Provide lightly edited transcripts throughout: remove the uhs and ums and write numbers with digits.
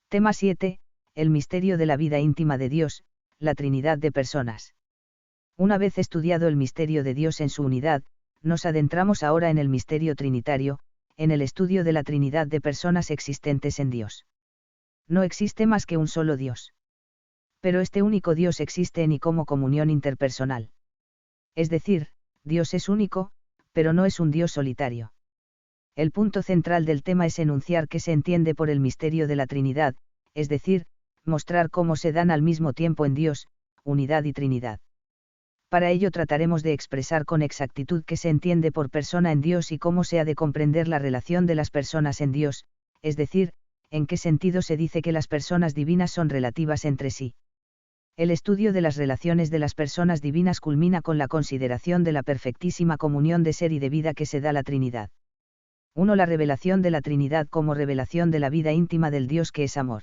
Tema 7. El misterio de la vida íntima de Dios, la Trinidad de personas. Una vez estudiado el misterio de Dios en su unidad, nos adentramos ahora en el misterio trinitario, en el estudio de la Trinidad de personas existentes en Dios. No existe más que un solo Dios. Pero este único Dios existe en y como comunión interpersonal. Es decir, Dios es único, pero no es un Dios solitario. El punto central del tema es enunciar qué se entiende por el misterio de la Trinidad, es decir, mostrar cómo se dan al mismo tiempo en Dios, unidad y Trinidad. Para ello trataremos de expresar con exactitud qué se entiende por persona en Dios y cómo se ha de comprender la relación de las personas en Dios, es decir, en qué sentido se dice que las personas divinas son relativas entre sí. El estudio de las relaciones de las personas divinas culmina con la consideración de la perfectísima comunión de ser y de vida que se da la Trinidad. 1. La revelación de la Trinidad como revelación de la vida íntima del Dios que es amor.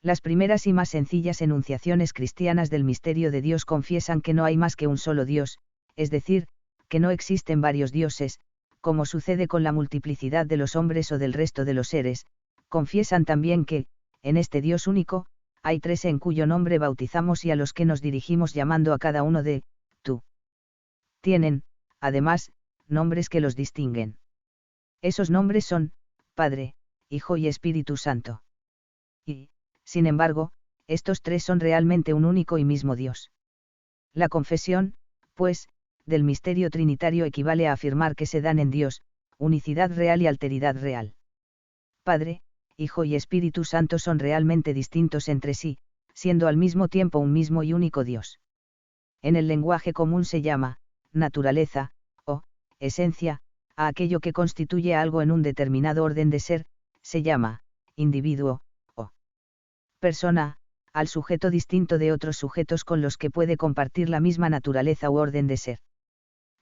Las primeras y más sencillas enunciaciones cristianas del misterio de Dios confiesan que no hay más que un solo Dios, es decir, que no existen varios dioses, como sucede con la multiplicidad de los hombres o del resto de los seres. Confiesan también que, en este Dios único, hay tres en cuyo nombre bautizamos y a los que nos dirigimos llamando a cada uno de tú. Tienen, además, nombres que los distinguen. Esos nombres son Padre, Hijo y Espíritu Santo. Y, sin embargo, estos tres son realmente un único y mismo Dios. La confesión, pues, del misterio trinitario equivale a afirmar que se dan en Dios, unicidad real y alteridad real. Padre, Hijo y Espíritu Santo son realmente distintos entre sí, siendo al mismo tiempo un mismo y único Dios. En el lenguaje común se llama naturaleza, o esencia, a aquello que constituye a algo en un determinado orden de ser, se llama individuo, o persona, al sujeto distinto de otros sujetos con los que puede compartir la misma naturaleza u orden de ser.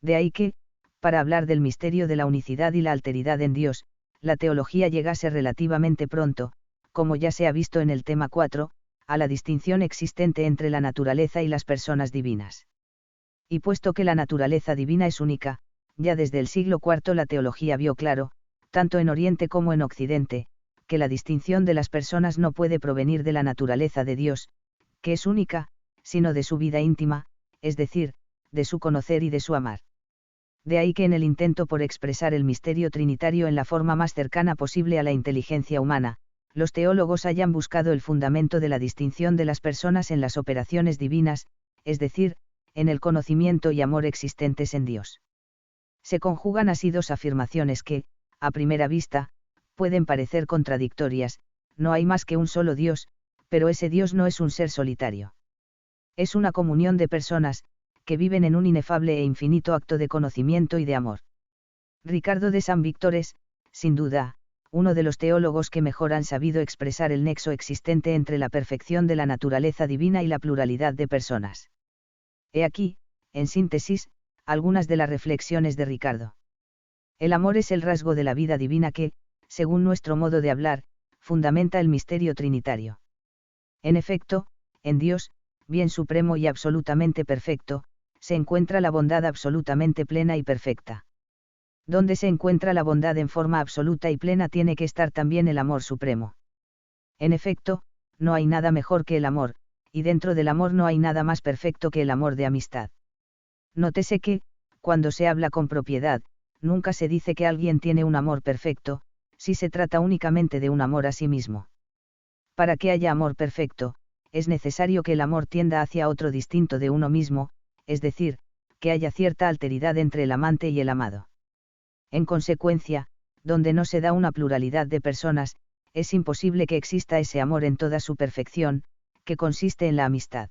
De ahí que, para hablar del misterio de la unicidad y la alteridad en Dios, la teología llegase relativamente pronto, como ya se ha visto en el tema 4, a la distinción existente entre la naturaleza y las personas divinas. Y puesto que la naturaleza divina es única, ya desde el siglo IV la teología vio claro, tanto en Oriente como en Occidente, que la distinción de las personas no puede provenir de la naturaleza de Dios, que es única, sino de su vida íntima, es decir, de su conocer y de su amar. De ahí que en el intento por expresar el misterio trinitario en la forma más cercana posible a la inteligencia humana, los teólogos hayan buscado el fundamento de la distinción de las personas en las operaciones divinas, es decir, en el conocimiento y amor existentes en Dios. Se conjugan así dos afirmaciones que, a primera vista, pueden parecer contradictorias: no hay más que un solo Dios, pero ese Dios no es un ser solitario. Es una comunión de personas, que viven en un inefable e infinito acto de conocimiento y de amor. Ricardo de San Víctor es, sin duda, uno de los teólogos que mejor han sabido expresar el nexo existente entre la perfección de la naturaleza divina y la pluralidad de personas. He aquí, en síntesis, algunas de las reflexiones de Ricardo. El amor es el rasgo de la vida divina que, según nuestro modo de hablar, fundamenta el misterio trinitario. En efecto, en Dios, bien supremo y absolutamente perfecto, se encuentra la bondad absolutamente plena y perfecta. Donde se encuentra la bondad en forma absoluta y plena tiene que estar también el amor supremo. En efecto, no hay nada mejor que el amor, y dentro del amor no hay nada más perfecto que el amor de amistad. Nótese que, cuando se habla con propiedad, nunca se dice que alguien tiene un amor perfecto, si se trata únicamente de un amor a sí mismo. Para que haya amor perfecto, es necesario que el amor tienda hacia otro distinto de uno mismo, es decir, que haya cierta alteridad entre el amante y el amado. En consecuencia, donde no se da una pluralidad de personas, es imposible que exista ese amor en toda su perfección, que consiste en la amistad.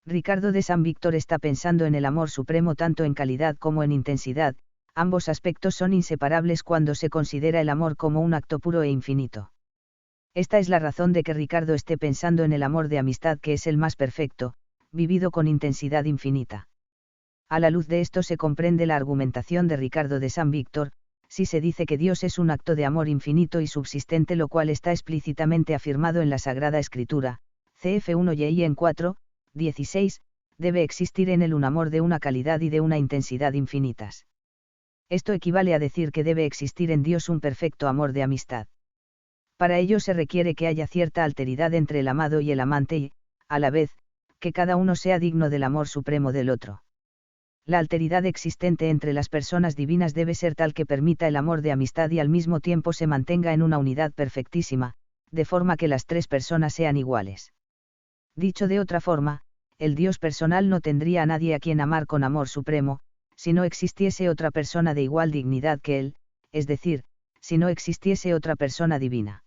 Ricardo de San Víctor está pensando en el amor supremo tanto en calidad como en intensidad, ambos aspectos son inseparables cuando se considera el amor como un acto puro e infinito. Esta es la razón de que Ricardo esté pensando en el amor de amistad, que es el más perfecto, vivido con intensidad infinita. A la luz de esto se comprende la argumentación de Ricardo de San Víctor, si se dice que Dios es un acto de amor infinito y subsistente, lo cual está explícitamente afirmado en la Sagrada Escritura, cf. 1 y en 4, 16, debe existir en él un amor de una calidad y de una intensidad infinitas. Esto equivale a decir que debe existir en Dios un perfecto amor de amistad. Para ello se requiere que haya cierta alteridad entre el amado y el amante y, a la vez, que cada uno sea digno del amor supremo del otro. La alteridad existente entre las personas divinas debe ser tal que permita el amor de amistad y al mismo tiempo se mantenga en una unidad perfectísima, de forma que las tres personas sean iguales. Dicho de otra forma, el Dios personal no tendría a nadie a quien amar con amor supremo, si no existiese otra persona de igual dignidad que él, es decir, si no existiese otra persona divina.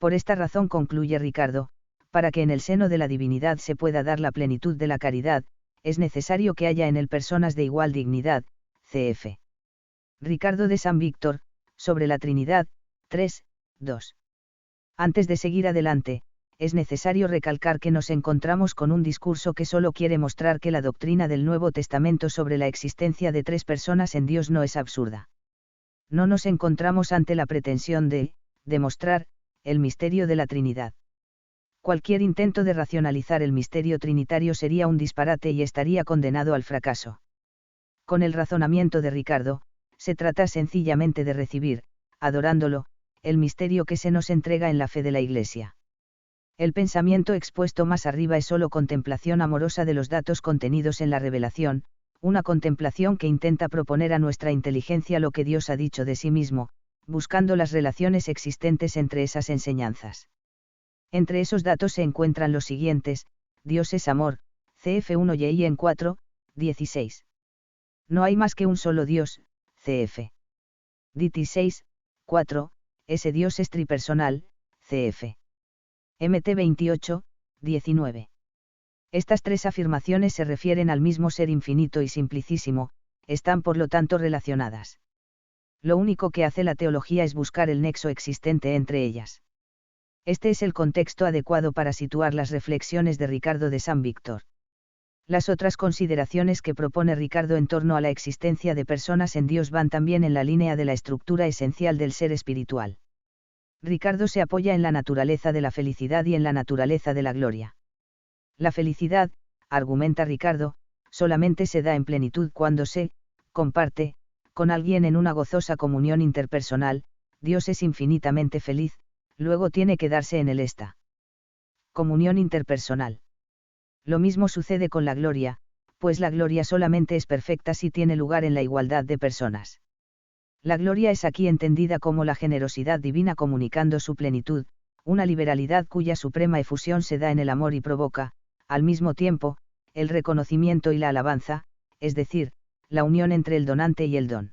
Por esta razón concluye Ricardo, para que en el seno de la divinidad se pueda dar la plenitud de la caridad, es necesario que haya en él personas de igual dignidad, cf. Ricardo de San Víctor, sobre la Trinidad, 3, 2. Antes de seguir adelante, es necesario recalcar que nos encontramos con un discurso que solo quiere mostrar que la doctrina del Nuevo Testamento sobre la existencia de tres personas en Dios no es absurda. No nos encontramos ante la pretensión de demostrar el misterio de la Trinidad. Cualquier intento de racionalizar el misterio trinitario sería un disparate y estaría condenado al fracaso. Con el razonamiento de Ricardo, se trata sencillamente de recibir, adorándolo, el misterio que se nos entrega en la fe de la Iglesia. El pensamiento expuesto más arriba es sólo contemplación amorosa de los datos contenidos en la revelación, una contemplación que intenta proponer a nuestra inteligencia lo que Dios ha dicho de sí mismo, buscando las relaciones existentes entre esas enseñanzas. Entre esos datos se encuentran los siguientes: Dios es amor, cf. 1 y en 4, 16. No hay más que un solo Dios, cf. Dit 6, 4, ese Dios es tripersonal, cf. Mt 28, 19. Estas tres afirmaciones se refieren al mismo ser infinito y simplicísimo, están por lo tanto relacionadas. Lo único que hace la teología es buscar el nexo existente entre ellas. Este es el contexto adecuado para situar las reflexiones de Ricardo de San Víctor. Las otras consideraciones que propone Ricardo en torno a la existencia de personas en Dios van también en la línea de la estructura esencial del ser espiritual. Ricardo se apoya en la naturaleza de la felicidad y en la naturaleza de la gloria. La felicidad, argumenta Ricardo, solamente se da en plenitud cuando se comparte con alguien en una gozosa comunión interpersonal. Dios es infinitamente feliz, luego tiene que darse en él esta comunión interpersonal. Lo mismo sucede con la gloria, pues la gloria solamente es perfecta si tiene lugar en la igualdad de personas. La gloria es aquí entendida como la generosidad divina comunicando su plenitud, una liberalidad cuya suprema efusión se da en el amor y provoca, al mismo tiempo, el reconocimiento y la alabanza, es decir, la unión entre el donante y el don.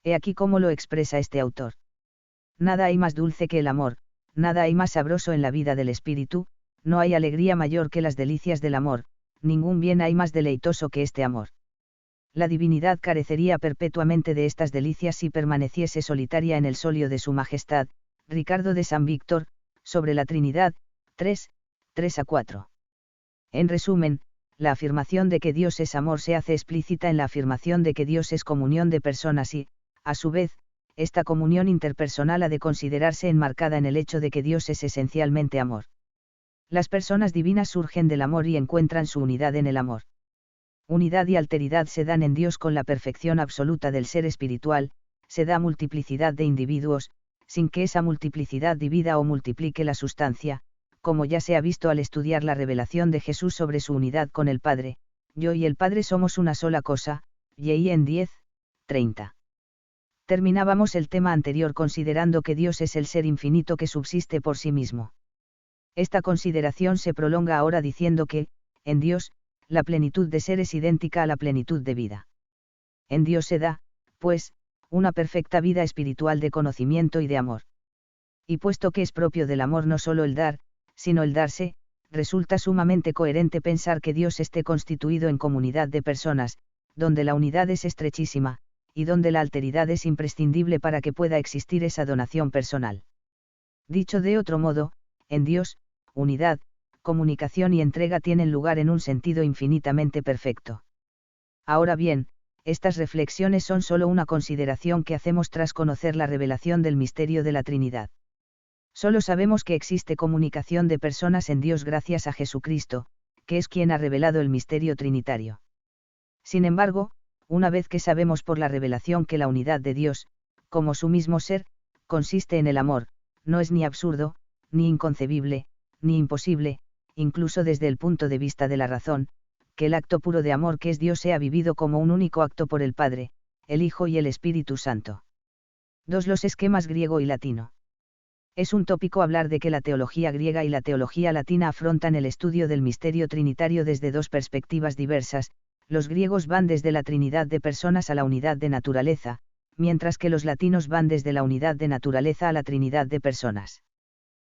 He aquí cómo lo expresa este autor. Nada hay más dulce que el amor, nada hay más sabroso en la vida del espíritu, no hay alegría mayor que las delicias del amor, ningún bien hay más deleitoso que este amor. La divinidad carecería perpetuamente de estas delicias si permaneciese solitaria en el solio de su majestad. Ricardo de San Víctor, sobre la Trinidad, 3, 3-4. En resumen, la afirmación de que Dios es amor se hace explícita en la afirmación de que Dios es comunión de personas y, a su vez, esta comunión interpersonal ha de considerarse enmarcada en el hecho de que Dios es esencialmente amor. Las personas divinas surgen del amor y encuentran su unidad en el amor. Unidad y alteridad se dan en Dios con la perfección absoluta del ser espiritual, se da multiplicidad de individuos, sin que esa multiplicidad divida o multiplique la sustancia, como ya se ha visto al estudiar la revelación de Jesús sobre su unidad con el Padre. Yo y el Padre somos una sola cosa, y en 10, 30. Terminábamos el tema anterior considerando que Dios es el ser infinito que subsiste por sí mismo. Esta consideración se prolonga ahora diciendo que, en Dios, la plenitud de ser es idéntica a la plenitud de vida. En Dios se da, pues, una perfecta vida espiritual de conocimiento y de amor. Y puesto que es propio del amor no solo el dar, sino el darse, resulta sumamente coherente pensar que Dios esté constituido en comunidad de personas, donde la unidad es estrechísima, y donde la alteridad es imprescindible para que pueda existir esa donación personal. Dicho de otro modo, en Dios, unidad, comunicación y entrega tienen lugar en un sentido infinitamente perfecto. Ahora bien, estas reflexiones son solo una consideración que hacemos tras conocer la revelación del misterio de la Trinidad. Solo sabemos que existe comunicación de personas en Dios gracias a Jesucristo, que es quien ha revelado el misterio trinitario. Sin embargo, una vez que sabemos por la revelación que la unidad de Dios, como su mismo ser, consiste en el amor, no es ni absurdo, ni inconcebible, ni imposible, incluso desde el punto de vista de la razón, que el acto puro de amor que es Dios sea vivido como un único acto por el Padre, el Hijo y el Espíritu Santo. 2. Los esquemas griego y latino. Es un tópico hablar de que la teología griega y la teología latina afrontan el estudio del misterio trinitario desde dos perspectivas diversas. Los griegos van desde la Trinidad de personas a la unidad de naturaleza, mientras que los latinos van desde la unidad de naturaleza a la Trinidad de personas.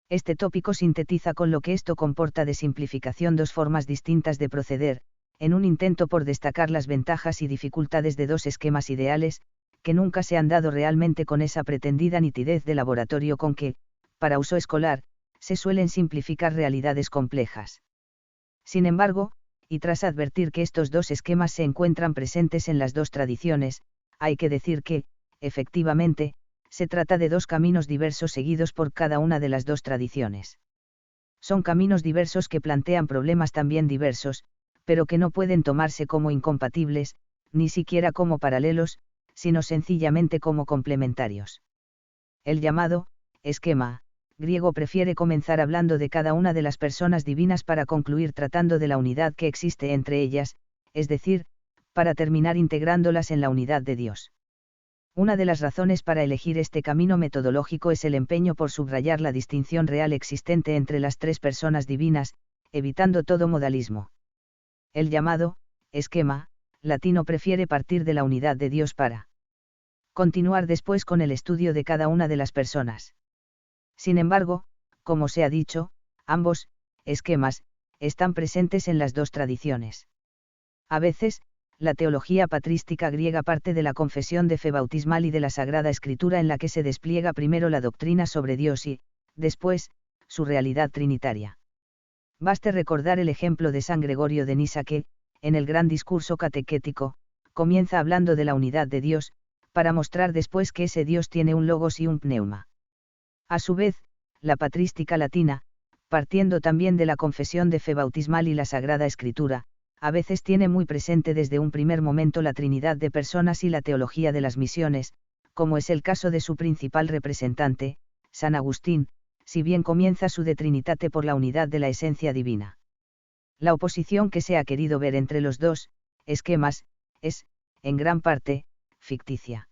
Este tópico sintetiza con lo que esto comporta de simplificación dos formas distintas de proceder, en un intento por destacar las ventajas y dificultades de dos esquemas ideales, que nunca se han dado realmente con esa pretendida nitidez de laboratorio con que, para uso escolar, se suelen simplificar realidades complejas. Sin embargo, y tras advertir que estos dos esquemas se encuentran presentes en las dos tradiciones, hay que decir que, efectivamente, se trata de dos caminos diversos seguidos por cada una de las dos tradiciones. Son caminos diversos que plantean problemas también diversos, pero que no pueden tomarse como incompatibles, ni siquiera como paralelos, sino sencillamente como complementarios. El llamado esquema griego prefiere comenzar hablando de cada una de las personas divinas para concluir tratando de la unidad que existe entre ellas, es decir, para terminar integrándolas en la unidad de Dios. Una de las razones para elegir este camino metodológico es el empeño por subrayar la distinción real existente entre las tres personas divinas, evitando todo modalismo. El llamado esquema latino prefiere partir de la unidad de Dios para continuar después con el estudio de cada una de las personas. Sin embargo, como se ha dicho, ambos esquemas están presentes en las dos tradiciones. A veces, la teología patrística griega parte de la confesión de fe bautismal y de la Sagrada Escritura en la que se despliega primero la doctrina sobre Dios y, después, su realidad trinitaria. Baste recordar el ejemplo de San Gregorio de Nisa que, en el gran discurso catequético, comienza hablando de la unidad de Dios, para mostrar después que ese Dios tiene un logos y un pneuma. A su vez, la patrística latina, partiendo también de la confesión de fe bautismal y la Sagrada Escritura, a veces tiene muy presente desde un primer momento la Trinidad de personas y la teología de las misiones, como es el caso de su principal representante, San Agustín, si bien comienza su De Trinitate por la unidad de la esencia divina. La oposición que se ha querido ver entre los dos esquemas es, en gran parte, ficticia.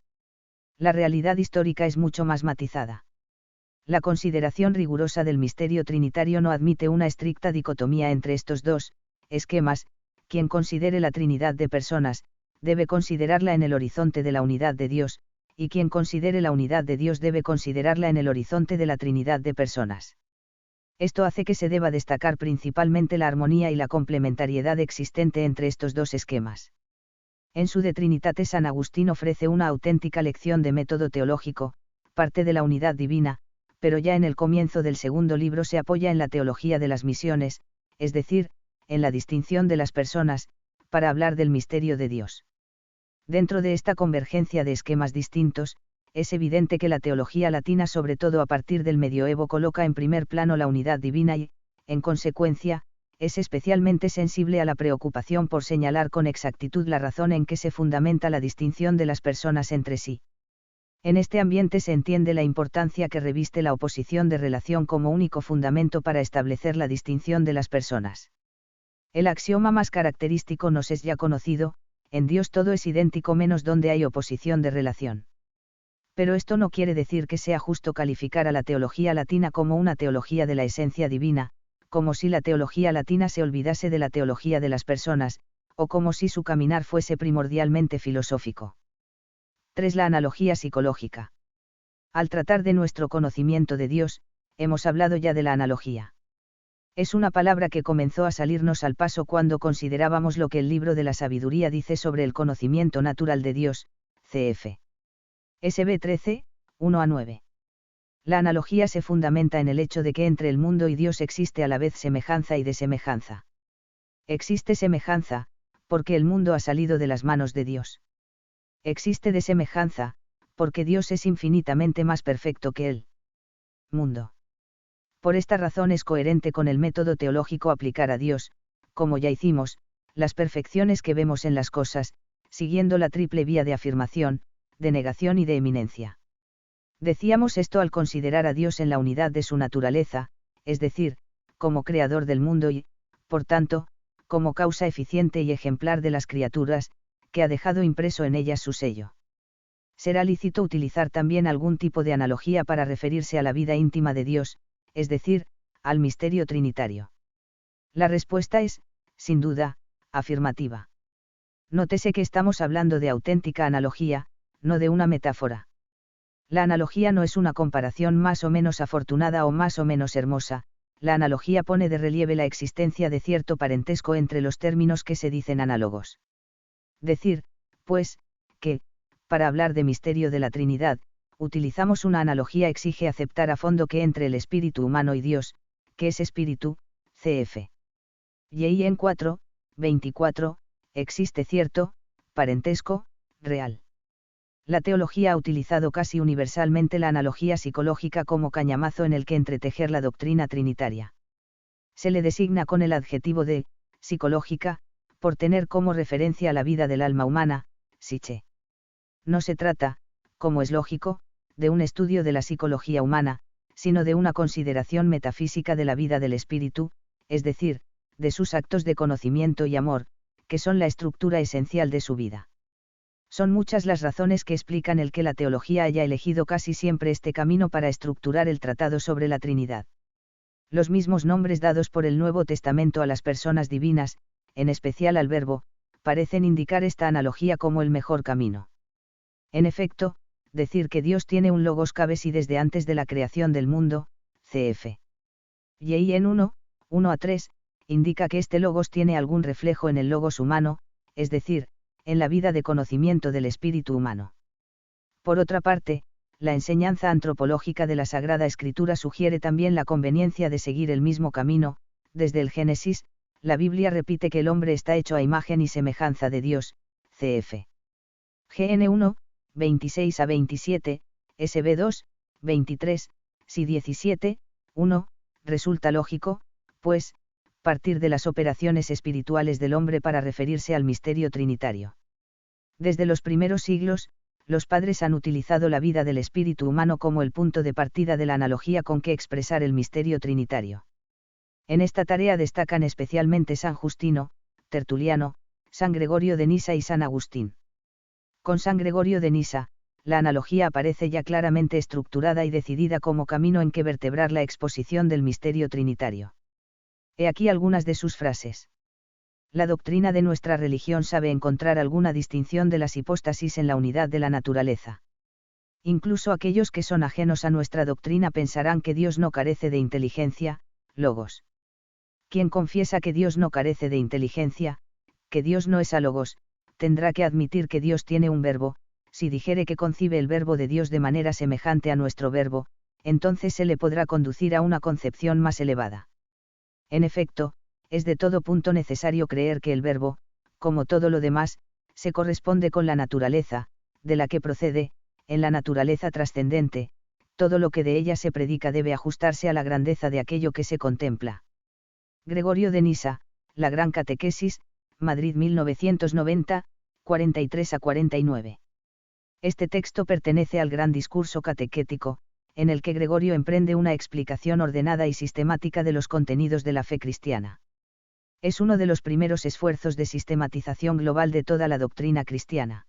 La realidad histórica es mucho más matizada. La consideración rigurosa del misterio trinitario no admite una estricta dicotomía entre estos dos esquemas. Quien considere la Trinidad de personas, debe considerarla en el horizonte de la unidad de Dios, y quien considere la unidad de Dios debe considerarla en el horizonte de la Trinidad de personas. Esto hace que se deba destacar principalmente la armonía y la complementariedad existente entre estos dos esquemas. En su De Trinitate San Agustín ofrece una auténtica lección de método teológico, parte de la unidad divina, pero ya en el comienzo del segundo libro se apoya en la teología de las misiones, es decir, en la distinción de las personas, para hablar del misterio de Dios. Dentro de esta convergencia de esquemas distintos, es evidente que la teología latina, sobre todo a partir del medioevo, coloca en primer plano la unidad divina y, en consecuencia, es especialmente sensible a la preocupación por señalar con exactitud la razón en que se fundamenta la distinción de las personas entre sí. En este ambiente se entiende la importancia que reviste la oposición de relación como único fundamento para establecer la distinción de las personas. El axioma más característico nos es ya conocido: en Dios todo es idéntico menos donde hay oposición de relación. Pero esto no quiere decir que sea justo calificar a la teología latina como una teología de la esencia divina, como si la teología latina se olvidase de la teología de las personas, o como si su caminar fuese primordialmente filosófico. 3. La analogía psicológica. Al tratar de nuestro conocimiento de Dios, hemos hablado ya de la analogía. Es una palabra que comenzó a salirnos al paso cuando considerábamos lo que el libro de la sabiduría dice sobre el conocimiento natural de Dios, cf. SB 13, 1-9. La analogía se fundamenta en el hecho de que entre el mundo y Dios existe a la vez semejanza y desemejanza. Existe semejanza, porque el mundo ha salido de las manos de Dios. Existe desemejanza, porque Dios es infinitamente más perfecto que el mundo. Por esta razón es coherente con el método teológico aplicar a Dios, como ya hicimos, las perfecciones que vemos en las cosas, siguiendo la triple vía de afirmación, de negación y de eminencia. Decíamos esto al considerar a Dios en la unidad de su naturaleza, es decir, como creador del mundo y, por tanto, como causa eficiente y ejemplar de las criaturas, que ha dejado impreso en ellas su sello. Será lícito utilizar también algún tipo de analogía para referirse a la vida íntima de Dios, es decir, al misterio trinitario. La respuesta es, sin duda, afirmativa. Nótese que estamos hablando de auténtica analogía, no de una metáfora. La analogía no es una comparación más o menos afortunada o más o menos hermosa, la analogía pone de relieve la existencia de cierto parentesco entre los términos que se dicen análogos. Decir, pues, que, para hablar de misterio de la Trinidad, utilizamos una analogía exige aceptar a fondo que entre el espíritu humano y Dios, que es espíritu, cf. Y en 4, 24, existe cierto parentesco real. La teología ha utilizado casi universalmente la analogía psicológica como cañamazo en el que entretejer la doctrina trinitaria. Se le designa con el adjetivo de psicológica, por tener como referencia a la vida del alma humana, psiche. No se trata, como es lógico, de un estudio de la psicología humana, sino de una consideración metafísica de la vida del espíritu, es decir, de sus actos de conocimiento y amor, que son la estructura esencial de su vida. Son muchas las razones que explican el que la teología haya elegido casi siempre este camino para estructurar el tratado sobre la Trinidad. Los mismos nombres dados por el Nuevo Testamento a las personas divinas, en especial al Verbo, parecen indicar esta analogía como el mejor camino. En efecto, decir que Dios tiene un logos cabe si desde antes de la creación del mundo, cf. Y en 1 a 3, indica que este logos tiene algún reflejo en el logos humano, es decir, en la vida de conocimiento del espíritu humano. Por otra parte, la enseñanza antropológica de la Sagrada Escritura sugiere también la conveniencia de seguir el mismo camino. Desde el Génesis, la Biblia repite que el hombre está hecho a imagen y semejanza de Dios, cf. GN 1, 26 a 27, SB 2, 23, SI 17, 1, resulta lógico, pues, partir de las operaciones espirituales del hombre para referirse al misterio trinitario. Desde los primeros siglos, los padres han utilizado la vida del espíritu humano como el punto de partida de la analogía con que expresar el misterio trinitario. En esta tarea destacan especialmente San Justino, Tertuliano, San Gregorio de Nisa y San Agustín. Con San Gregorio de Nisa, la analogía aparece ya claramente estructurada y decidida como camino en que vertebrar la exposición del misterio trinitario. He aquí algunas de sus frases. La doctrina de nuestra religión sabe encontrar alguna distinción de las hipóstasis en la unidad de la naturaleza. Incluso aquellos que son ajenos a nuestra doctrina pensarán que Dios no carece de inteligencia, logos. Quien confiesa que Dios no carece de inteligencia, que Dios no es alogos, tendrá que admitir que Dios tiene un verbo. Si dijere que concibe el verbo de Dios de manera semejante a nuestro verbo, entonces se le podrá conducir a una concepción más elevada. En efecto, es de todo punto necesario creer que el verbo, como todo lo demás, se corresponde con la naturaleza, de la que procede, en la naturaleza trascendente, todo lo que de ella se predica debe ajustarse a la grandeza de aquello que se contempla. Gregorio de Nisa, La Gran Catequesis, Madrid 1990, 43 a 49. Este texto pertenece al gran discurso catequético, en el que Gregorio emprende una explicación ordenada y sistemática de los contenidos de la fe cristiana. Es uno de los primeros esfuerzos de sistematización global de toda la doctrina cristiana.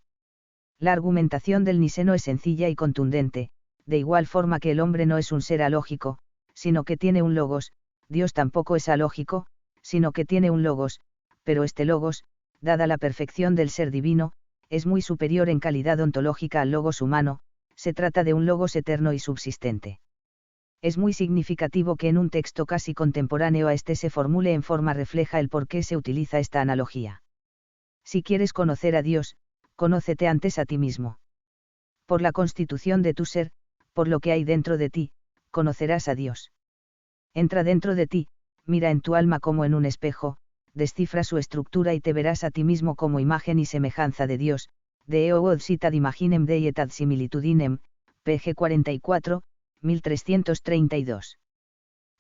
La argumentación del niceno es sencilla y contundente, de igual forma que el hombre no es un ser alógico, sino que tiene un logos, Dios tampoco es alógico, sino que tiene un logos, pero este logos, dada la perfección del ser divino, es muy superior en calidad ontológica al logos humano, se trata de un logos eterno y subsistente. Es muy significativo que en un texto casi contemporáneo a este se formule en forma refleja el por qué se utiliza esta analogía. Si quieres conocer a Dios, conócete antes a ti mismo. Por la constitución de tu ser, por lo que hay dentro de ti, conocerás a Dios. Entra dentro de ti, mira en tu alma como en un espejo, descifra su estructura y te verás a ti mismo como imagen y semejanza de Dios. De eo od citad imaginem Dei et ad similitudinem, pg 44, 1332.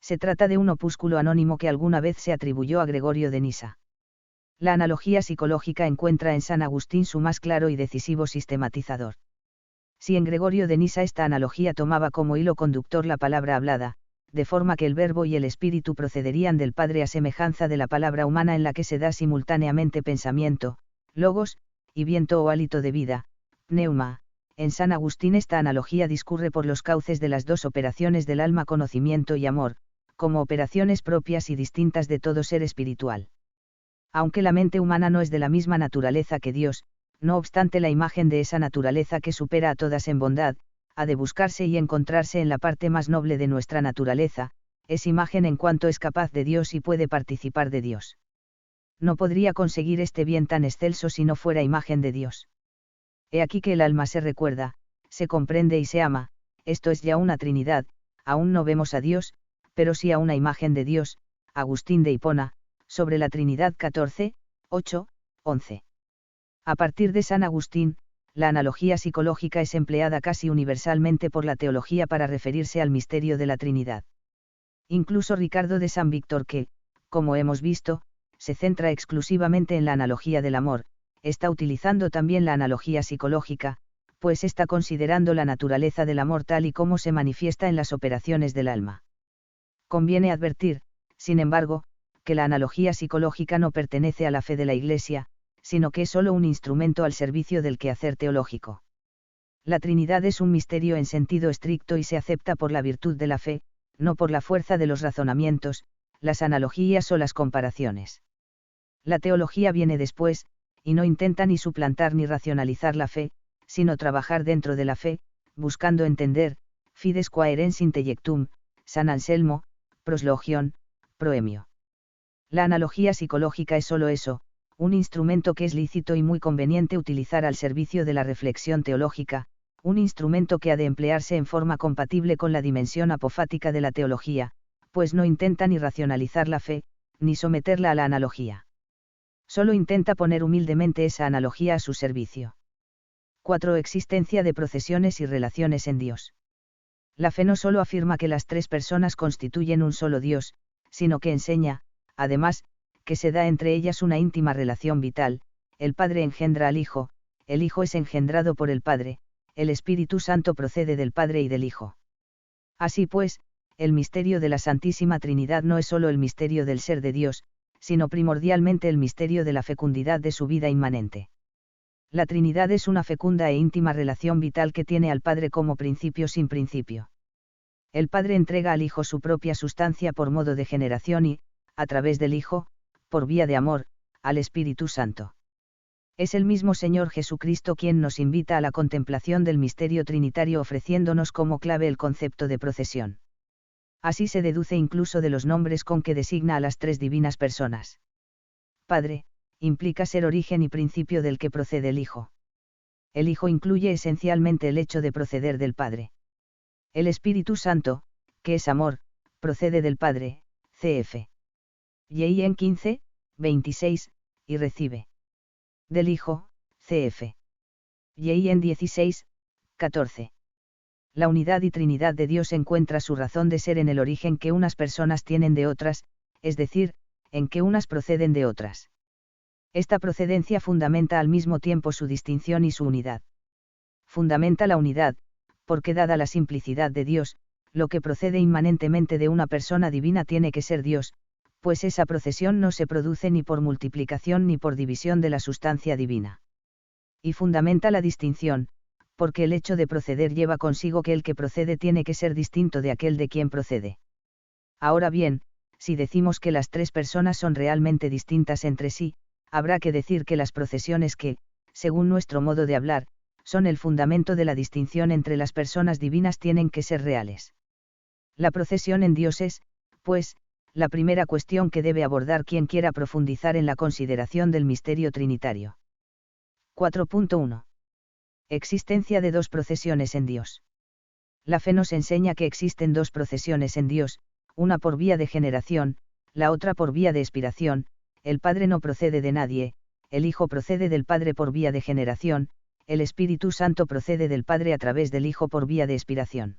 Se trata de un opúsculo anónimo que alguna vez se atribuyó a Gregorio de Nisa. La analogía psicológica encuentra en San Agustín su más claro y decisivo sistematizador. Si en Gregorio de Nisa esta analogía tomaba como hilo conductor la palabra hablada, de forma que el verbo y el espíritu procederían del Padre a semejanza de la palabra humana en la que se da simultáneamente pensamiento, logos, y viento o hálito de vida, pneuma. En San Agustín esta analogía discurre por los cauces de las dos operaciones del alma, conocimiento y amor, como operaciones propias y distintas de todo ser espiritual. Aunque la mente humana no es de la misma naturaleza que Dios, no obstante la imagen de esa naturaleza que supera a todas en bondad, ha de buscarse y encontrarse en la parte más noble de nuestra naturaleza, es imagen en cuanto es capaz de Dios y puede participar de Dios. No podría conseguir este bien tan excelso si no fuera imagen de Dios. He aquí que el alma se recuerda, se comprende y se ama, esto es ya una Trinidad, aún no vemos a Dios, pero sí a una imagen de Dios, Agustín de Hipona, sobre la Trinidad 14, 8, 11. A partir de San Agustín, la analogía psicológica es empleada casi universalmente por la teología para referirse al misterio de la Trinidad. Incluso Ricardo de San Víctor, que, como hemos visto, se centra exclusivamente en la analogía del amor, está utilizando también la analogía psicológica, pues está considerando la naturaleza del amor tal y como se manifiesta en las operaciones del alma. Conviene advertir, sin embargo, que la analogía psicológica no pertenece a la fe de la Iglesia, sino que es solo un instrumento al servicio del quehacer teológico. La Trinidad es un misterio en sentido estricto y se acepta por la virtud de la fe, no por la fuerza de los razonamientos, las analogías o las comparaciones. La teología viene después, y no intenta ni suplantar ni racionalizar la fe, sino trabajar dentro de la fe, buscando entender, fides quaerens intellectum, San Anselmo, proslogion, proemio. La analogía psicológica es solo eso, un instrumento que es lícito y muy conveniente utilizar al servicio de la reflexión teológica, un instrumento que ha de emplearse en forma compatible con la dimensión apofática de la teología, pues no intenta ni racionalizar la fe, ni someterla a la analogía. Solo intenta poner humildemente esa analogía a su servicio. 4. Existencia de procesiones y relaciones en Dios. La fe no solo afirma que las tres personas constituyen un solo Dios, sino que enseña, además, que se da entre ellas una íntima relación vital, el Padre engendra al Hijo, el Hijo es engendrado por el Padre, el Espíritu Santo procede del Padre y del Hijo. Así pues, el misterio de la Santísima Trinidad no es solo el misterio del ser de Dios, sino primordialmente el misterio de la fecundidad de su vida inmanente. La Trinidad es una fecunda e íntima relación vital que tiene al Padre como principio sin principio. El Padre entrega al Hijo su propia sustancia por modo de generación y, a través del Hijo, por vía de amor, al Espíritu Santo. Es el mismo Señor Jesucristo quien nos invita a la contemplación del misterio trinitario ofreciéndonos como clave el concepto de procesión. Así se deduce incluso de los nombres con que designa a las tres divinas personas. Padre, implica ser origen y principio del que procede el Hijo. El Hijo incluye esencialmente el hecho de proceder del Padre. El Espíritu Santo, que es amor, procede del Padre, cf. Y en 15, 26, y recibe. Del Hijo, cf. Y en 16, 14. La unidad y Trinidad de Dios encuentra su razón de ser en el origen que unas personas tienen de otras, es decir, en que unas proceden de otras. Esta procedencia fundamenta al mismo tiempo su distinción y su unidad. Fundamenta la unidad, porque dada la simplicidad de Dios, lo que procede inmanentemente de una persona divina tiene que ser Dios, pues esa procesión no se produce ni por multiplicación ni por división de la sustancia divina. Y fundamenta la distinción, porque el hecho de proceder lleva consigo que el que procede tiene que ser distinto de aquel de quien procede. Ahora bien, si decimos que las tres personas son realmente distintas entre sí, habrá que decir que las procesiones que, según nuestro modo de hablar, son el fundamento de la distinción entre las personas divinas tienen que ser reales. La procesión en Dios es, pues, la primera cuestión que debe abordar quien quiera profundizar en la consideración del misterio trinitario. 4.1. Existencia de dos procesiones en Dios. La fe nos enseña que existen dos procesiones en Dios, una por vía de generación, la otra por vía de expiración. El Padre no procede de nadie, el Hijo procede del Padre por vía de generación, el Espíritu Santo procede del Padre a través del Hijo por vía de expiración.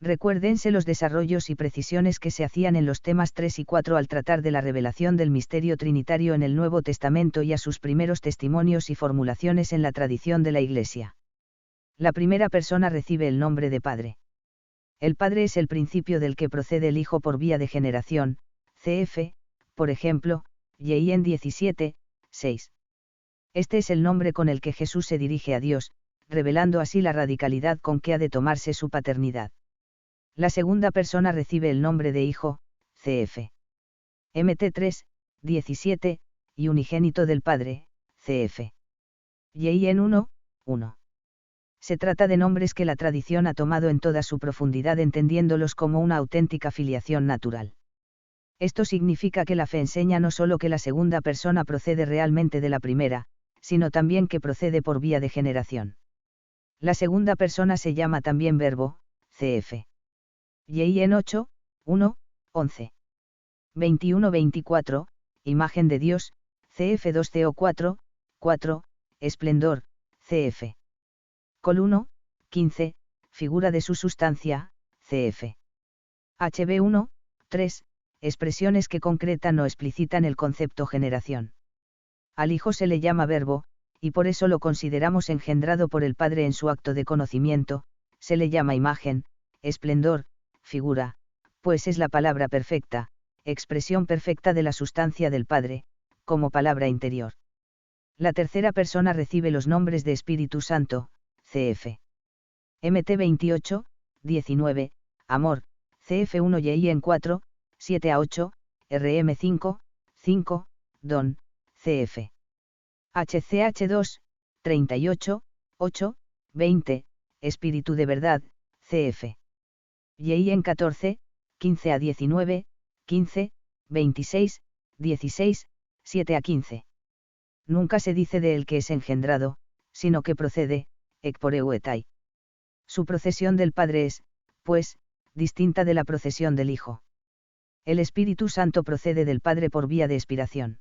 Recuérdense los desarrollos y precisiones que se hacían en los temas 3 y 4 al tratar de la revelación del misterio trinitario en el Nuevo Testamento y a sus primeros testimonios y formulaciones en la tradición de la Iglesia. La primera persona recibe el nombre de Padre. El Padre es el principio del que procede el Hijo por vía de generación, cf. Por ejemplo, Yin 17, 6. Este es el nombre con el que Jesús se dirige a Dios, revelando así la radicalidad con que ha de tomarse su paternidad. La segunda persona recibe el nombre de Hijo, cf. Mt 3, 17, y unigénito del Padre, cf. Yin 1, 1. Se trata de nombres que la tradición ha tomado en toda su profundidad entendiéndolos como una auténtica filiación natural. Esto significa que la fe enseña no solo que la segunda persona procede realmente de la primera, sino también que procede por vía de generación. La segunda persona se llama también Verbo, cf. Yin 8, 1, 11. 21-24, imagen de Dios, cf 2co4, 4, esplendor, cf. Col 1, 15, figura de su sustancia, cf. HB 1, 3, expresiones que concretan o explicitan el concepto generación. Al Hijo se le llama Verbo, y por eso lo consideramos engendrado por el Padre en su acto de conocimiento, se le llama imagen, esplendor, figura, pues es la palabra perfecta, expresión perfecta de la sustancia del Padre, como palabra interior. La tercera persona recibe los nombres de Espíritu Santo, cf. Mt 28, 19, amor, cf 1 Yin 4, 7 a 8, rm 5, 5, don, cf. HCH 2, 38, 8, 20, espíritu de verdad, cf. Yin 14, 15 a 19, 15, 26, 16, 7 a 15. Nunca se dice de él que es engendrado, sino que procede, ec poreu etai. Su procesión del Padre es, pues, distinta de la procesión del Hijo. El Espíritu Santo procede del Padre por vía de expiración.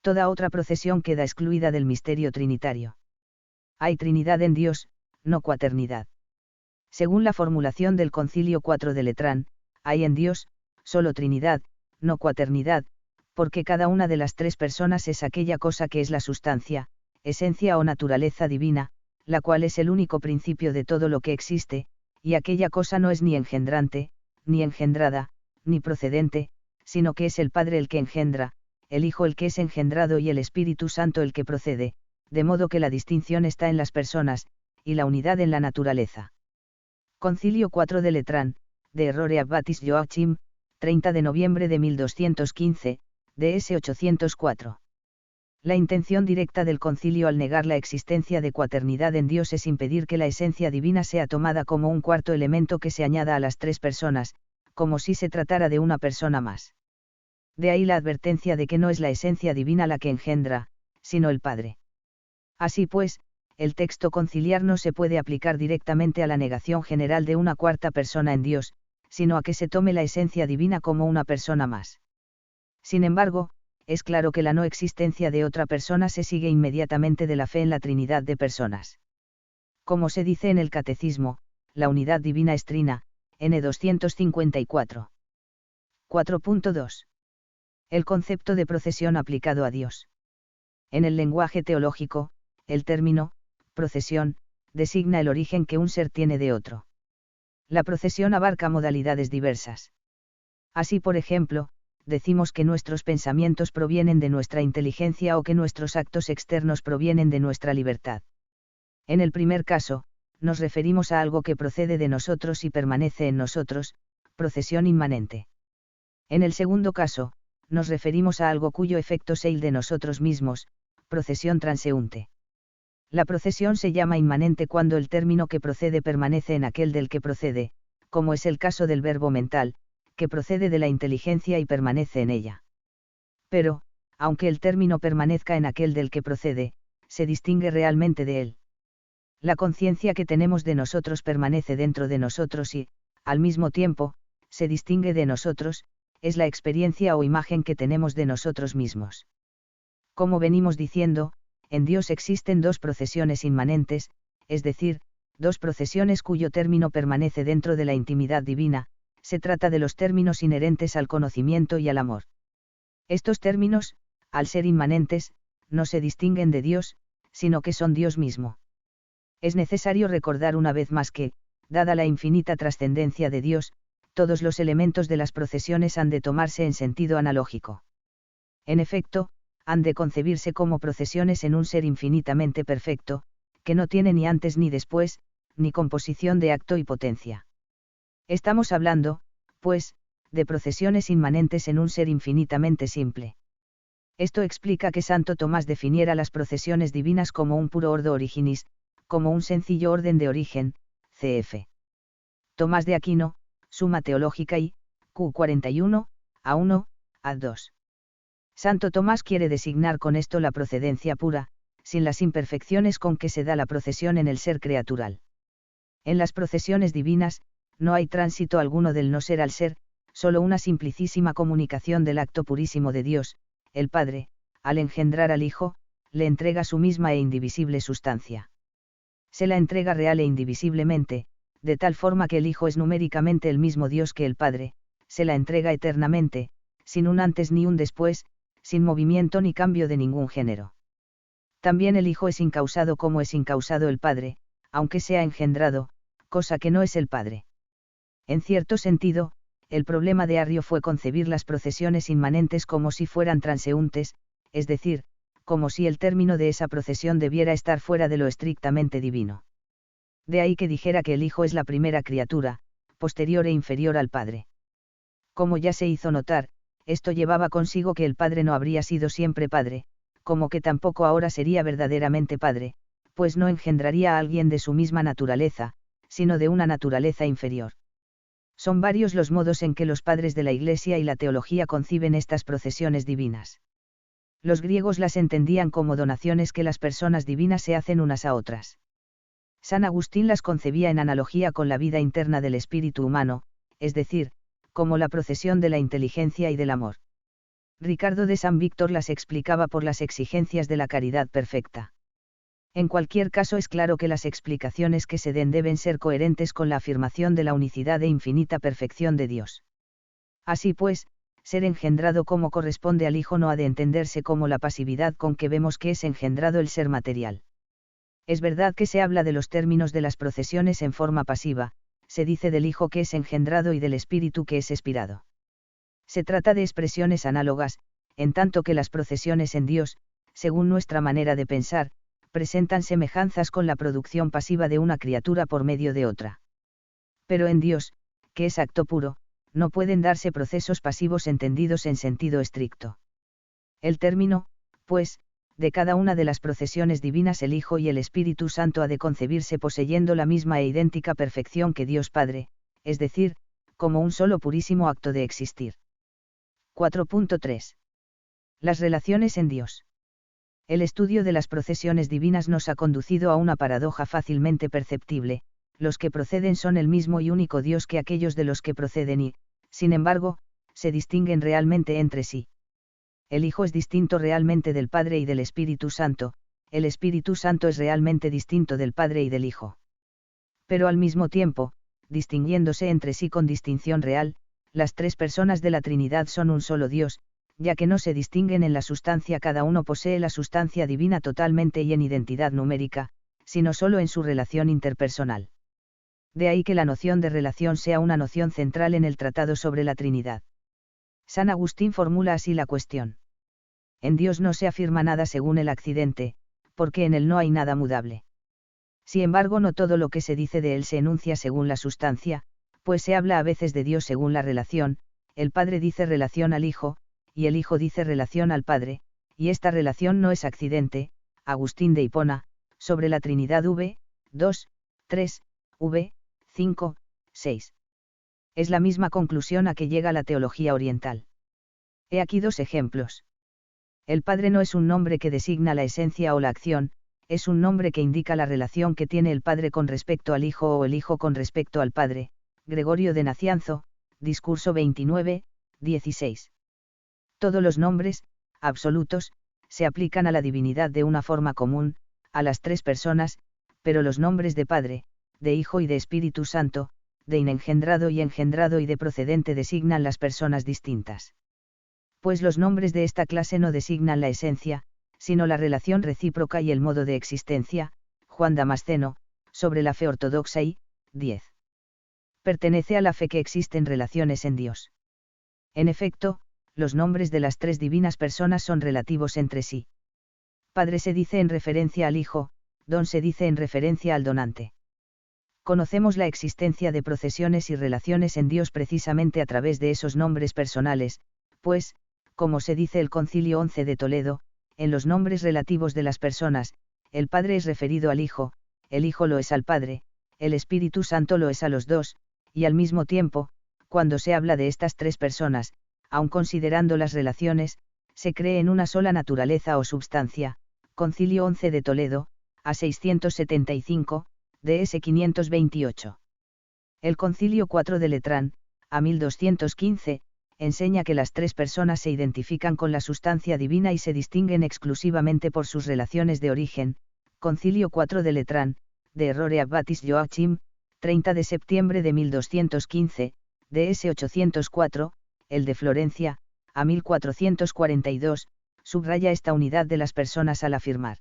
Toda otra procesión queda excluida del misterio trinitario. Hay Trinidad en Dios, no cuaternidad. Según la formulación del Concilio 4 de Letrán, hay en Dios, solo Trinidad, no cuaternidad, porque cada una de las tres personas es aquella cosa que es la sustancia, esencia o naturaleza divina, la cual es el único principio de todo lo que existe, y aquella cosa no es ni engendrante, ni engendrada, ni procedente, sino que es el Padre el que engendra, el Hijo el que es engendrado y el Espíritu Santo el que procede, de modo que la distinción está en las personas, y la unidad en la naturaleza. Concilio 4 de Letrán, de Errore Abbatis Joachim, 30 de noviembre de 1215, DS 804. La intención directa del concilio al negar la existencia de cuaternidad en Dios es impedir que la esencia divina sea tomada como un cuarto elemento que se añada a las tres personas, como si se tratara de una persona más. De ahí la advertencia de que no es la esencia divina la que engendra, sino el Padre. Así pues, el texto conciliar no se puede aplicar directamente a la negación general de una cuarta persona en Dios, sino a que se tome la esencia divina como una persona más. Sin embargo, es claro que la no existencia de otra persona se sigue inmediatamente de la fe en la Trinidad de personas. Como se dice en el Catecismo, la unidad divina es trina, N 254. 4.2. El concepto de procesión aplicado a Dios. En el lenguaje teológico, el término, procesión, designa el origen que un ser tiene de otro. La procesión abarca modalidades diversas. Así, por ejemplo, decimos que nuestros pensamientos provienen de nuestra inteligencia o que nuestros actos externos provienen de nuestra libertad. En el primer caso, nos referimos a algo que procede de nosotros y permanece en nosotros, procesión inmanente. En el segundo caso, nos referimos a algo cuyo efecto es el de nosotros mismos, procesión transeúnte. La procesión se llama inmanente cuando el término que procede permanece en aquel del que procede, como es el caso del verbo mental, que procede de la inteligencia y permanece en ella. Pero, aunque el término permanezca en aquel del que procede, se distingue realmente de él. La conciencia que tenemos de nosotros permanece dentro de nosotros y, al mismo tiempo, se distingue de nosotros, es la experiencia o imagen que tenemos de nosotros mismos. Como venimos diciendo, en Dios existen dos procesiones inmanentes, es decir, dos procesiones cuyo término permanece dentro de la intimidad divina, se trata de los términos inherentes al conocimiento y al amor. Estos términos, al ser inmanentes, no se distinguen de Dios, sino que son Dios mismo. Es necesario recordar una vez más que, dada la infinita trascendencia de Dios, todos los elementos de las procesiones han de tomarse en sentido analógico. En efecto, han de concebirse como procesiones en un ser infinitamente perfecto, que no tiene ni antes ni después, ni composición de acto y potencia. Estamos hablando, pues, de procesiones inmanentes en un ser infinitamente simple. Esto explica que Santo Tomás definiera las procesiones divinas como un puro ordo originis, como un sencillo orden de origen, cf. Tomás de Aquino, Summa Teológica y, Q41, A1, A2. Santo Tomás quiere designar con esto la procedencia pura, sin las imperfecciones con que se da la procesión en el ser creatural. En las procesiones divinas, no hay tránsito alguno del no ser al ser, solo una simplicísima comunicación del acto purísimo de Dios, el Padre, al engendrar al Hijo, le entrega su misma e indivisible sustancia. Se la entrega real e indivisiblemente, de tal forma que el Hijo es numéricamente el mismo Dios que el Padre, se la entrega eternamente, sin un antes ni un después, sin movimiento ni cambio de ningún género. También el Hijo es incausado como es incausado el Padre, aunque sea engendrado, cosa que no es el Padre. En cierto sentido, el problema de Arrio fue concebir las procesiones inmanentes como si fueran transeúntes, es decir, como si el término de esa procesión debiera estar fuera de lo estrictamente divino. De ahí que dijera que el Hijo es la primera criatura, posterior e inferior al Padre. Como ya se hizo notar, esto llevaba consigo que el Padre no habría sido siempre Padre, como que tampoco ahora sería verdaderamente Padre, pues no engendraría a alguien de su misma naturaleza, sino de una naturaleza inferior. Son varios los modos en que los padres de la Iglesia y la teología conciben estas procesiones divinas. Los griegos las entendían como donaciones que las personas divinas se hacen unas a otras. San Agustín las concebía en analogía con la vida interna del espíritu humano, es decir, como la procesión de la inteligencia y del amor. Ricardo de San Víctor las explicaba por las exigencias de la caridad perfecta. En cualquier caso es claro que las explicaciones que se den deben ser coherentes con la afirmación de la unicidad e infinita perfección de Dios. Así pues, ser engendrado como corresponde al Hijo no ha de entenderse como la pasividad con que vemos que es engendrado el ser material. Es verdad que se habla de los términos de las procesiones en forma pasiva, se dice del Hijo que es engendrado y del Espíritu que es expirado. Se trata de expresiones análogas, en tanto que las procesiones en Dios, según nuestra manera de pensar, presentan semejanzas con la producción pasiva de una criatura por medio de otra. Pero en Dios, que es acto puro, no pueden darse procesos pasivos entendidos en sentido estricto. El término, pues, de cada una de las procesiones divinas el Hijo y el Espíritu Santo ha de concebirse poseyendo la misma e idéntica perfección que Dios Padre, es decir, como un solo purísimo acto de existir. 4.3. Las relaciones en Dios. El estudio de las procesiones divinas nos ha conducido a una paradoja fácilmente perceptible: los que proceden son el mismo y único Dios que aquellos de los que proceden y, sin embargo, se distinguen realmente entre sí. El Hijo es distinto realmente del Padre y del Espíritu Santo, el Espíritu Santo es realmente distinto del Padre y del Hijo. Pero al mismo tiempo, distinguiéndose entre sí con distinción real, las tres personas de la Trinidad son un solo Dios, ya que no se distinguen en la sustancia, cada uno posee la sustancia divina totalmente y en identidad numérica, sino solo en su relación interpersonal. De ahí que la noción de relación sea una noción central en el Tratado sobre la Trinidad. San Agustín formula así la cuestión. En Dios no se afirma nada según el accidente, porque en él no hay nada mudable. Sin embargo, no todo lo que se dice de él se enuncia según la sustancia, pues se habla a veces de Dios según la relación, el Padre dice relación al Hijo, y el Hijo dice relación al Padre, y esta relación no es accidente. Agustín de Hipona, sobre la Trinidad v. 2, 3, v. 5, 6. Es la misma conclusión a que llega la teología oriental. He aquí dos ejemplos. El Padre no es un nombre que designa la esencia o la acción, es un nombre que indica la relación que tiene el Padre con respecto al Hijo o el Hijo con respecto al Padre. Gregorio de Nacianzo, Discurso 29, 16. Todos los nombres, absolutos, se aplican a la divinidad de una forma común, a las tres personas, pero los nombres de Padre, de Hijo y de Espíritu Santo, de inengendrado y de procedente designan las personas distintas. Pues los nombres de esta clase no designan la esencia, sino la relación recíproca y el modo de existencia. Juan Damasceno, sobre la fe ortodoxa y, 10. Pertenece a la fe que existen relaciones en Dios. En efecto, los nombres de las tres divinas personas son relativos entre sí. Padre se dice en referencia al Hijo, don se dice en referencia al donante. Conocemos la existencia de procesiones y relaciones en Dios precisamente a través de esos nombres personales, pues, como se dice el Concilio 11 de Toledo, en los nombres relativos de las personas, el Padre es referido al Hijo, el Hijo lo es al Padre, el Espíritu Santo lo es a los dos, y al mismo tiempo, cuando se habla de estas tres personas, aun considerando las relaciones, se cree en una sola naturaleza o substancia. Concilio 11 de Toledo, a 675, DS 528. El Concilio 4 de Letrán, a 1215, enseña que las tres personas se identifican con la sustancia divina y se distinguen exclusivamente por sus relaciones de origen. Concilio 4 de Letrán, de Errore Abbatis Joachim, 30 de septiembre de 1215, DS 804, el de Florencia, a 1442, subraya esta unidad de las personas al afirmar: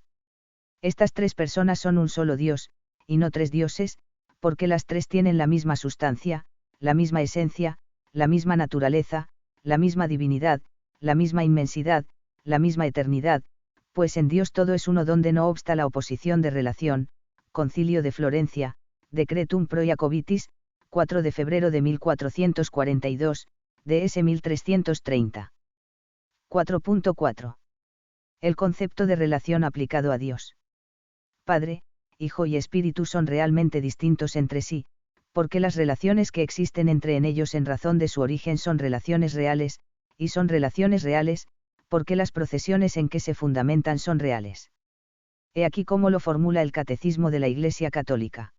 estas tres personas son un solo Dios, y no tres dioses, porque las tres tienen la misma sustancia, la misma esencia, la misma naturaleza, la misma divinidad, la misma inmensidad, la misma eternidad, pues en Dios todo es uno, donde no obsta la oposición de relación. Concilio de Florencia, Decretum pro Jacobitis, 4 de febrero de 1442, DS 1330. 4.4. El concepto de relación aplicado a Dios. Padre, Hijo y Espíritu son realmente distintos entre sí, porque las relaciones que existen entre ellos en razón de su origen son relaciones reales, y son relaciones reales, porque las procesiones en que se fundamentan son reales. He aquí cómo lo formula el Catecismo de la Iglesia Católica.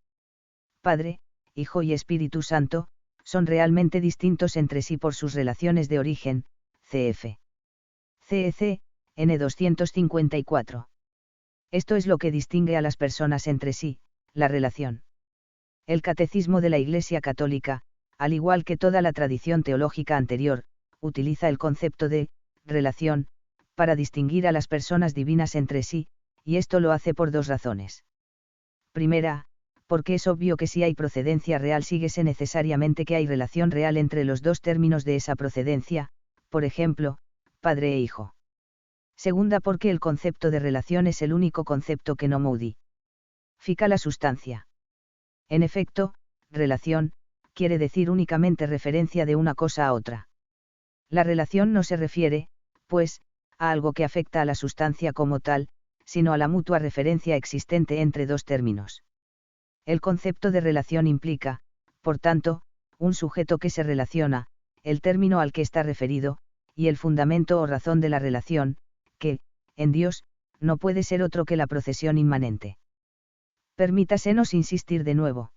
Padre, Hijo y Espíritu Santo, son realmente distintos entre sí por sus relaciones de origen, cf. CEC, N 254. Esto es lo que distingue a las personas entre sí, la relación. El Catecismo de la Iglesia Católica, al igual que toda la tradición teológica anterior, utiliza el concepto de relación para distinguir a las personas divinas entre sí, y esto lo hace por dos razones. Primera, porque es obvio que si hay procedencia real síguese necesariamente que hay relación real entre los dos términos de esa procedencia, por ejemplo, padre e hijo. Segunda, porque el concepto de relación es el único concepto que no modifica la sustancia. En efecto, relación, quiere decir únicamente referencia de una cosa a otra. La relación no se refiere, pues, a algo que afecta a la sustancia como tal, sino a la mutua referencia existente entre dos términos. El concepto de relación implica, por tanto, un sujeto que se relaciona, el término al que está referido, y el fundamento o razón de la relación, que, en Dios, no puede ser otro que la procesión inmanente. Permítasenos insistir de nuevo.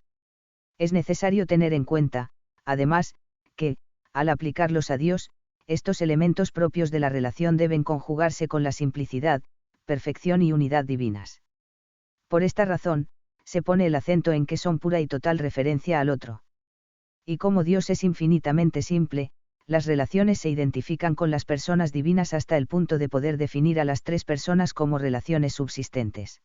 Es necesario tener en cuenta, además, que, al aplicarlos a Dios, estos elementos propios de la relación deben conjugarse con la simplicidad, perfección y unidad divinas. Por esta razón, se pone el acento en que son pura y total referencia al otro. Y como Dios es infinitamente simple, las relaciones se identifican con las personas divinas hasta el punto de poder definir a las tres personas como relaciones subsistentes.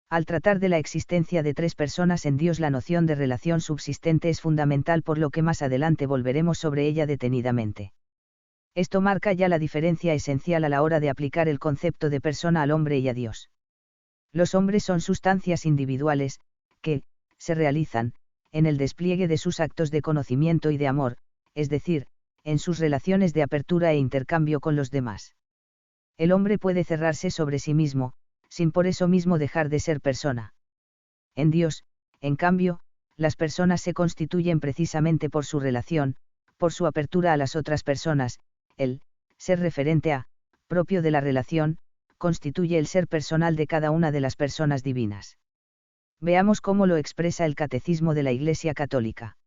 Al tratar de la existencia de tres personas en Dios, la noción de relación subsistente es fundamental, por lo que más adelante volveremos sobre ella detenidamente. Esto marca ya la diferencia esencial a la hora de aplicar el concepto de persona al hombre y a Dios. Los hombres son sustancias individuales, que, se realizan, en el despliegue de sus actos de conocimiento y de amor, es decir, en sus relaciones de apertura e intercambio con los demás. El hombre puede cerrarse sobre sí mismo, sin por eso mismo dejar de ser persona. En Dios, en cambio, las personas se constituyen precisamente por su relación, por su apertura a las otras personas. El ser referente a, propio de la relación, constituye el ser personal de cada una de las personas divinas. Veamos cómo lo expresa el Catecismo de la Iglesia Católica.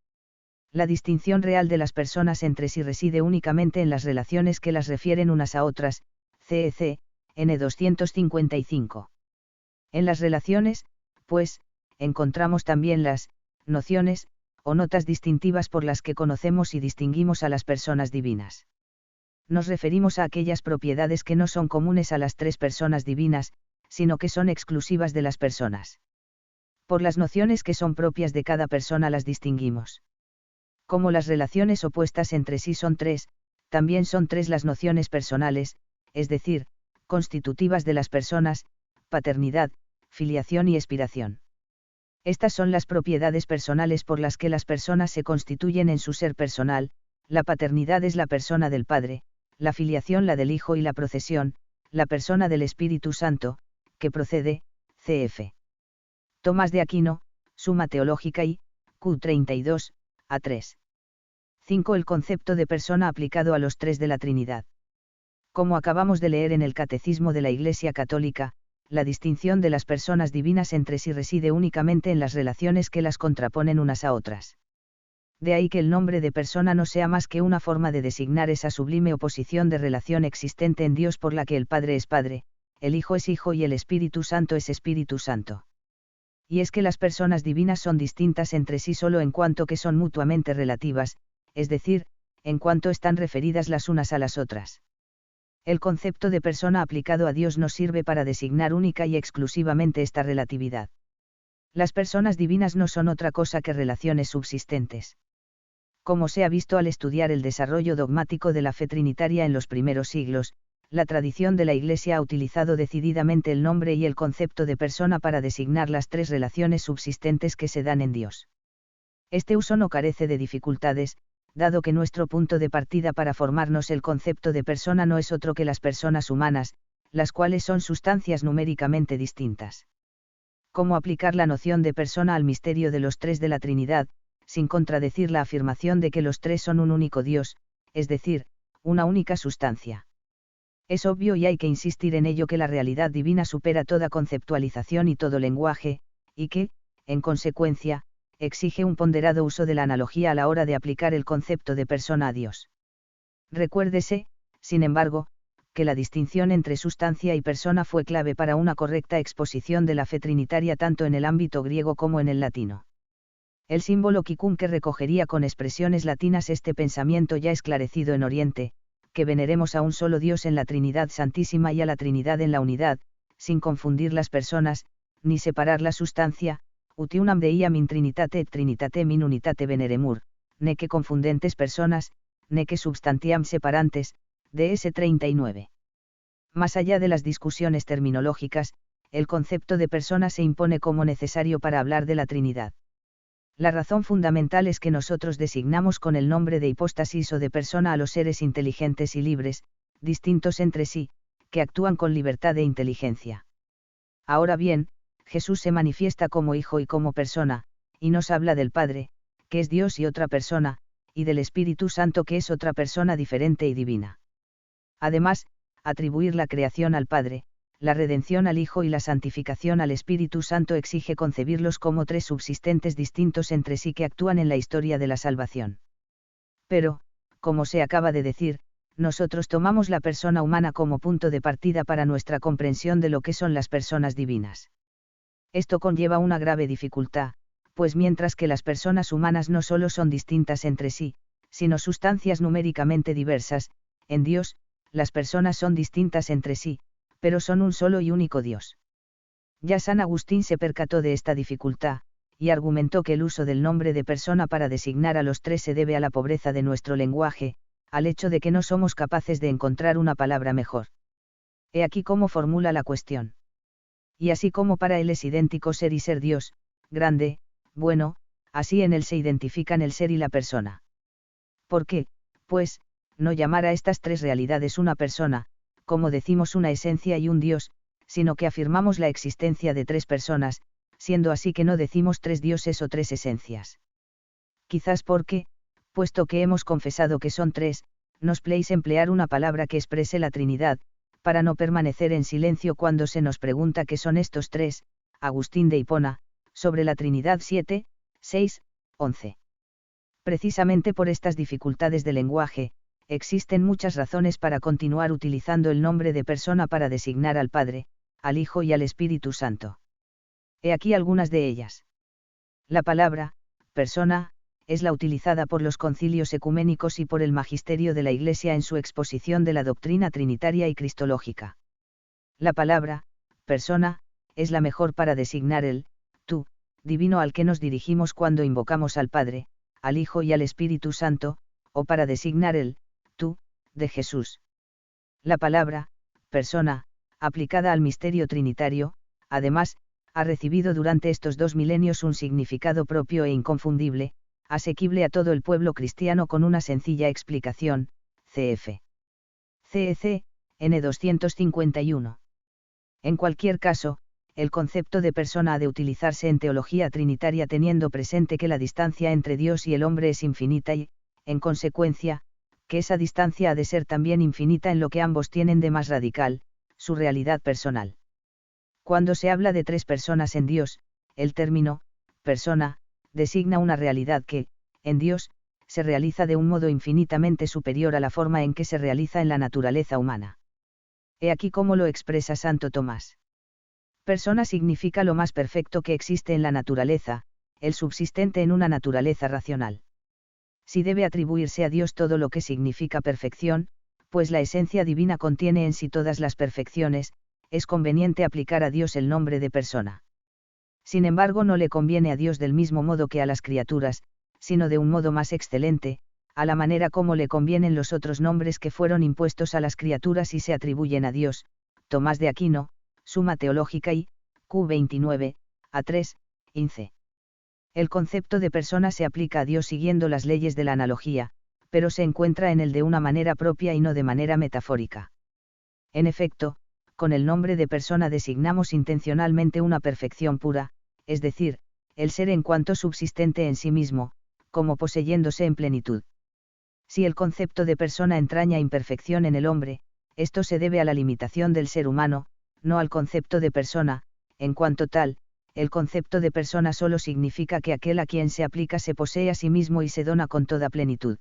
La distinción real de las personas entre sí reside únicamente en las relaciones que las refieren unas a otras, CEC, N 255. En las relaciones, pues, encontramos también las nociones, o notas distintivas por las que conocemos y distinguimos a las personas divinas. Nos referimos a aquellas propiedades que no son comunes a las tres personas divinas, sino que son exclusivas de las personas. Por las nociones que son propias de cada persona las distinguimos. Como las relaciones opuestas entre sí son tres, también son tres las nociones personales, es decir, constitutivas de las personas: paternidad, filiación y expiración. Estas son las propiedades personales por las que las personas se constituyen en su ser personal. La paternidad es la persona del Padre, la filiación la del Hijo y la procesión, la persona del Espíritu Santo, que procede, cf. Tomás de Aquino, Suma Teológica y, Q 32, A3. 5. El concepto de persona aplicado a los tres de la Trinidad. Como acabamos de leer en el Catecismo de la Iglesia Católica, la distinción de las personas divinas entre sí reside únicamente en las relaciones que las contraponen unas a otras. De ahí que el nombre de persona no sea más que una forma de designar esa sublime oposición de relación existente en Dios por la que el Padre es Padre, el Hijo es Hijo y el Espíritu Santo es Espíritu Santo. Y es que las personas divinas son distintas entre sí solo en cuanto que son mutuamente relativas, es decir, en cuanto están referidas las unas a las otras. El concepto de persona aplicado a Dios nos sirve para designar única y exclusivamente esta relatividad. Las personas divinas no son otra cosa que relaciones subsistentes. Como se ha visto al estudiar el desarrollo dogmático de la fe trinitaria en los primeros siglos, la tradición de la Iglesia ha utilizado decididamente el nombre y el concepto de persona para designar las tres relaciones subsistentes que se dan en Dios. Este uso no carece de dificultades, dado que nuestro punto de partida para formarnos el concepto de persona no es otro que las personas humanas, las cuales son sustancias numéricamente distintas. ¿Cómo aplicar la noción de persona al misterio de los tres de la Trinidad, sin contradecir la afirmación de que los tres son un único Dios, es decir, una única sustancia? Es obvio y hay que insistir en ello que la realidad divina supera toda conceptualización y todo lenguaje, y que, en consecuencia, exige un ponderado uso de la analogía a la hora de aplicar el concepto de persona a Dios. Recuérdese, sin embargo, que la distinción entre sustancia y persona fue clave para una correcta exposición de la fe trinitaria tanto en el ámbito griego como en el latino. El símbolo quicum que recogería con expresiones latinas este pensamiento ya esclarecido en Oriente, que veneremos a un solo Dios en la Trinidad Santísima y a la Trinidad en la unidad, sin confundir las personas, ni separar la sustancia, utiunam deiam in trinitate et trinitatem in unitate veneremur, ne que confundentes personas, ne que substantiam separantes, DS 39. Más allá de las discusiones terminológicas, el concepto de persona se impone como necesario para hablar de la Trinidad. La razón fundamental es que nosotros designamos con el nombre de hipóstasis o de persona a los seres inteligentes y libres, distintos entre sí, que actúan con libertad e inteligencia. Ahora bien, Jesús se manifiesta como Hijo y como persona, y nos habla del Padre, que es Dios y otra persona, y del Espíritu Santo que es otra persona diferente y divina. Además, atribuir la creación al Padre, la redención al Hijo y la santificación al Espíritu Santo exige concebirlos como tres subsistentes distintos entre sí que actúan en la historia de la salvación. Pero, como se acaba de decir, nosotros tomamos la persona humana como punto de partida para nuestra comprensión de lo que son las personas divinas. Esto conlleva una grave dificultad, pues mientras que las personas humanas no solo son distintas entre sí, sino sustancias numéricamente diversas, en Dios, las personas son distintas entre sí, pero son un solo y único Dios. Ya San Agustín se percató de esta dificultad, y argumentó que el uso del nombre de persona para designar a los tres se debe a la pobreza de nuestro lenguaje, al hecho de que no somos capaces de encontrar una palabra mejor. He aquí cómo formula la cuestión. Y así como para él es idéntico ser y ser Dios, grande, bueno, así en él se identifican el ser y la persona. ¿Por qué, pues, no llamar a estas tres realidades una persona, como decimos una esencia y un Dios, sino que afirmamos la existencia de tres personas, siendo así que no decimos tres dioses o tres esencias? Quizás porque, puesto que hemos confesado que son tres, nos place emplear una palabra que exprese la Trinidad, para no permanecer en silencio cuando se nos pregunta qué son estos tres. Agustín de Hipona, sobre la Trinidad 7, 6, 11. Precisamente por estas dificultades de lenguaje, existen muchas razones para continuar utilizando el nombre de persona para designar al Padre, al Hijo y al Espíritu Santo. He aquí algunas de ellas. La palabra, persona, es la utilizada por los concilios ecuménicos y por el magisterio de la Iglesia en su exposición de la doctrina trinitaria y cristológica. La palabra, persona, es la mejor para designar el tú divino al que nos dirigimos cuando invocamos al Padre, al Hijo y al Espíritu Santo, o para designar el tú de Jesús. La palabra persona, aplicada al misterio trinitario, además, ha recibido durante estos 2 milenios un significado propio e inconfundible, asequible a todo el pueblo cristiano con una sencilla explicación, cf. CEC, N251. En cualquier caso, el concepto de persona ha de utilizarse en teología trinitaria teniendo presente que la distancia entre Dios y el hombre es infinita y, en consecuencia, que esa distancia ha de ser también infinita en lo que ambos tienen de más radical, su realidad personal. Cuando se habla de 3 personas en Dios, el término persona designa una realidad que, en Dios, se realiza de un modo infinitamente superior a la forma en que se realiza en la naturaleza humana. He aquí cómo lo expresa Santo Tomás. Persona significa lo más perfecto que existe en la naturaleza, el subsistente en una naturaleza racional. Si debe atribuirse a Dios todo lo que significa perfección, pues la esencia divina contiene en sí todas las perfecciones, es conveniente aplicar a Dios el nombre de persona. Sin embargo, no le conviene a Dios del mismo modo que a las criaturas, sino de un modo más excelente, a la manera como le convienen los otros nombres que fueron impuestos a las criaturas y se atribuyen a Dios. Tomás de Aquino, Suma Teológica y, Q 29, A3, INC. El concepto de persona se aplica a Dios siguiendo las leyes de la analogía, pero se encuentra en él de una manera propia y no de manera metafórica. En efecto, con el nombre de persona designamos intencionalmente una perfección pura, es decir, el ser en cuanto subsistente en sí mismo, como poseyéndose en plenitud. Si el concepto de persona entraña imperfección en el hombre, esto se debe a la limitación del ser humano, no al concepto de persona, en cuanto tal, el concepto de persona solo significa que aquel a quien se aplica se posee a sí mismo y se dona con toda plenitud.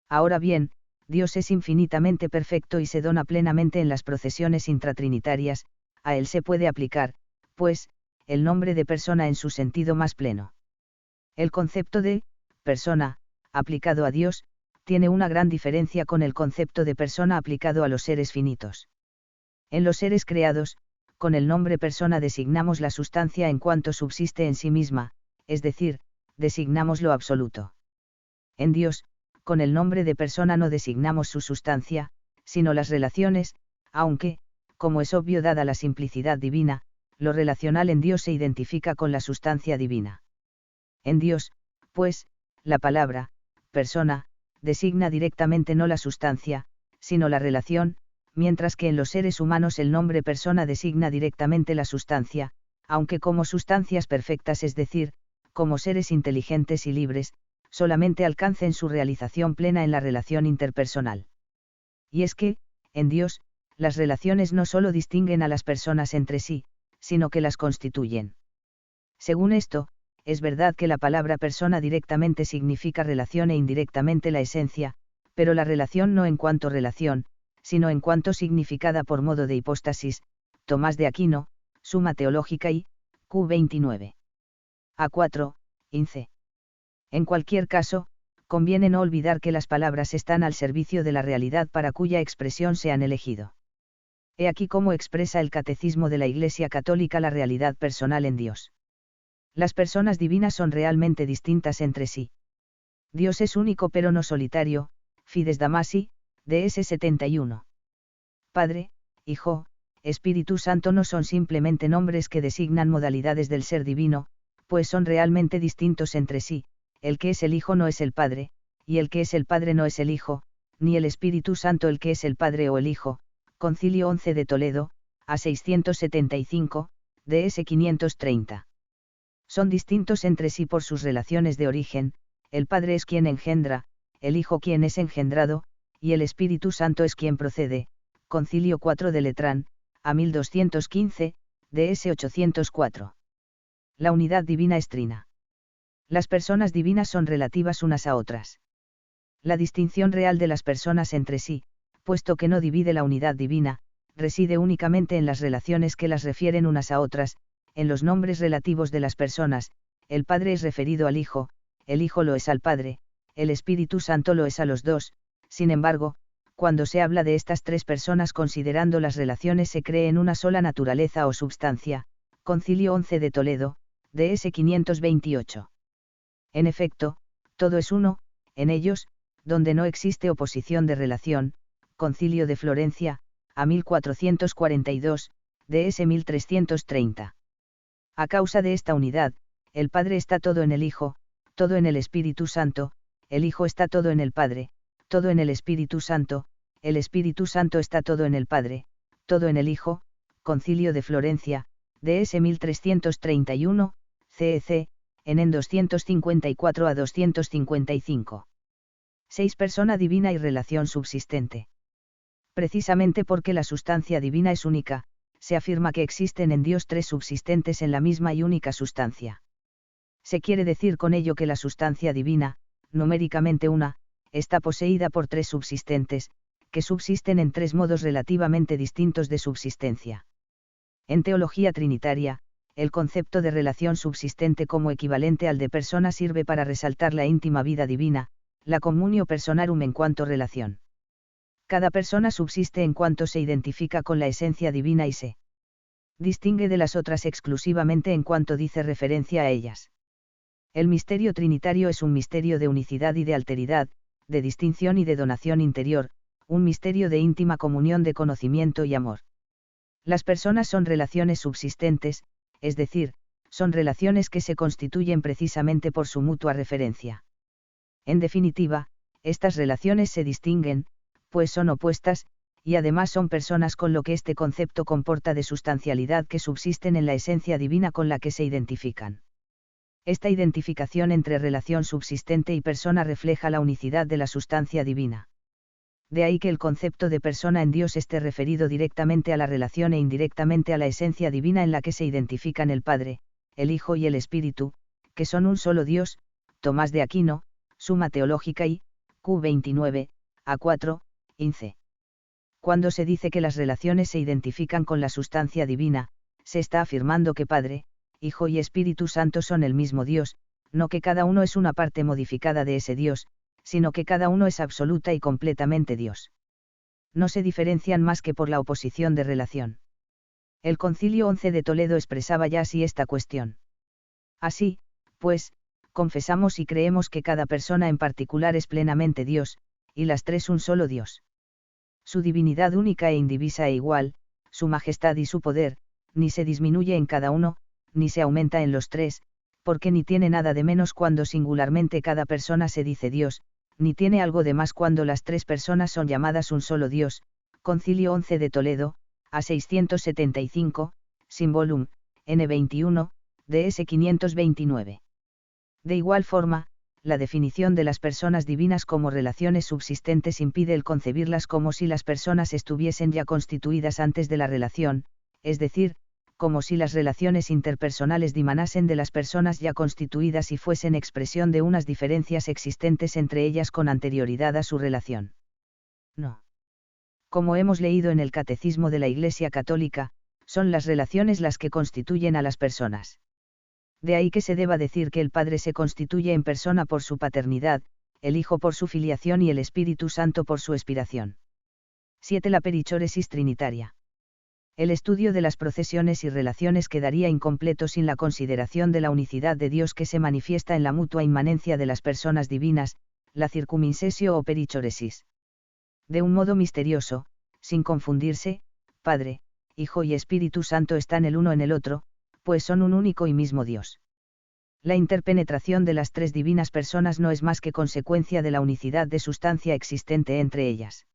Ahora bien, Dios es infinitamente perfecto y se dona plenamente en las procesiones intratrinitarias, a él se puede aplicar, pues, el nombre de persona en su sentido más pleno. El concepto de persona, aplicado a Dios, tiene una gran diferencia con el concepto de persona aplicado a los seres finitos. En los seres creados, con el nombre persona designamos la sustancia en cuanto subsiste en sí misma, es decir, designamos lo absoluto. En Dios, con el nombre de persona no designamos su sustancia, sino las relaciones, aunque, como es obvio dada la simplicidad divina, lo relacional en Dios se identifica con la sustancia divina. En Dios, pues, la palabra persona designa directamente no la sustancia, sino la relación, mientras que en los seres humanos el nombre persona designa directamente la sustancia, aunque como sustancias perfectas, es decir, como seres inteligentes y libres, solamente alcancen su realización plena en la relación interpersonal. Y es que, en Dios, las relaciones no solo distinguen a las personas entre sí, sino que las constituyen. Según esto, es verdad que la palabra persona directamente significa relación e indirectamente la esencia, pero la relación no en cuanto relación, sino en cuanto significada por modo de hipóstasis. Tomás de Aquino, Suma Teológica y, Q 29. A4, INC. En cualquier caso, conviene no olvidar que las palabras están al servicio de la realidad para cuya expresión se han elegido. He aquí cómo expresa el Catecismo de la Iglesia Católica la realidad personal en Dios. Las personas divinas son realmente distintas entre sí. Dios es único pero no solitario, Fides Damasi, DS 71. Padre, Hijo, Espíritu Santo no son simplemente nombres que designan modalidades del ser divino, pues son realmente distintos entre sí. El que es el Hijo no es el Padre, y el que es el Padre no es el Hijo, ni el Espíritu Santo el que es el Padre o el Hijo. Concilio 11 de Toledo, A 675, DS 530. Son distintos entre sí por sus relaciones de origen, el Padre es quien engendra, el Hijo quien es engendrado, y el Espíritu Santo es quien procede. Concilio 4 de Letrán, A 1215, DS 804. La unidad divina es trina. Las personas divinas son relativas unas a otras. La distinción real de las personas entre sí, puesto que no divide la unidad divina, reside únicamente en las relaciones que las refieren unas a otras, en los nombres relativos de las personas. El Padre es referido al Hijo, el Hijo lo es al Padre, el Espíritu Santo lo es a los dos. Sin embargo, cuando se habla de estas 3 personas considerando las relaciones se cree en una sola naturaleza o substancia. Concilio 11 de Toledo, DS 528. En efecto, todo es uno, en ellos, donde no existe oposición de relación, Concilio de Florencia, a 1442, DS 1330. A causa de esta unidad, el Padre está todo en el Hijo, todo en el Espíritu Santo, el Hijo está todo en el Padre, todo en el Espíritu Santo, el Espíritu Santo está todo en el Padre, todo en el Hijo, Concilio de Florencia, DS 1331, CEC, en 254 a 255. 6. Persona divina y relación subsistente. Precisamente porque la sustancia divina es única, se afirma que existen en Dios tres subsistentes en la misma y única sustancia. Se quiere decir con ello que la sustancia divina, numéricamente una, está poseída por tres subsistentes, que subsisten en tres modos relativamente distintos de subsistencia. En teología trinitaria, el concepto de relación subsistente como equivalente al de persona sirve para resaltar la íntima vida divina, la communio personarum en cuanto relación. Cada persona subsiste en cuanto se identifica con la esencia divina y se distingue de las otras exclusivamente en cuanto dice referencia a ellas. El misterio trinitario es un misterio de unicidad y de alteridad, de distinción y de donación interior, un misterio de íntima comunión de conocimiento y amor. Las personas son relaciones subsistentes, es decir, son relaciones que se constituyen precisamente por su mutua referencia. En definitiva, estas relaciones se distinguen, pues son opuestas, y además son personas con lo que este concepto comporta de sustancialidad que subsisten en la esencia divina con la que se identifican. Esta identificación entre relación subsistente y persona refleja la unicidad de la sustancia divina. De ahí que el concepto de persona en Dios esté referido directamente a la relación e indirectamente a la esencia divina en la que se identifican el Padre, el Hijo y el Espíritu, que son un solo Dios, Tomás de Aquino, Suma Teológica y, Q29, A4, INC. Cuando se dice que las relaciones se identifican con la sustancia divina, se está afirmando que Padre, Hijo y Espíritu Santo son el mismo Dios, no que cada uno es una parte modificada de ese Dios, sino que cada uno es absoluta y completamente Dios. No se diferencian más que por la oposición de relación. El Concilio 11 de Toledo expresaba ya así esta cuestión. Así, pues, confesamos y creemos que cada persona en particular es plenamente Dios, y las tres un solo Dios. Su divinidad única e indivisa e igual, su majestad y su poder, ni se disminuye en cada uno, ni se aumenta en los tres, porque ni tiene nada de menos cuando singularmente cada persona se dice Dios, ni tiene algo de más cuando las tres personas son llamadas un solo Dios. Concilio 11 de Toledo, A 675, Symbolum, N21, DS 529. De igual forma, la definición de las personas divinas como relaciones subsistentes impide el concebirlas como si las personas estuviesen ya constituidas antes de la relación, es decir, como si las relaciones interpersonales dimanasen de las personas ya constituidas y fuesen expresión de unas diferencias existentes entre ellas con anterioridad a su relación. No. Como hemos leído en el Catecismo de la Iglesia Católica, son las relaciones las que constituyen a las personas. De ahí que se deba decir que el Padre se constituye en persona por su paternidad, el Hijo por su filiación y el Espíritu Santo por su expiración. 7. La perichoresis trinitaria. El estudio de las procesiones y relaciones quedaría incompleto sin la consideración de la unicidad de Dios que se manifiesta en la mutua inmanencia de las personas divinas, la circumincesio o perichoresis. De un modo misterioso, sin confundirse, Padre, Hijo y Espíritu Santo están el uno en el otro, pues son un único y mismo Dios. La interpenetración de las tres divinas personas no es más que consecuencia de la unicidad de sustancia existente entre ellas.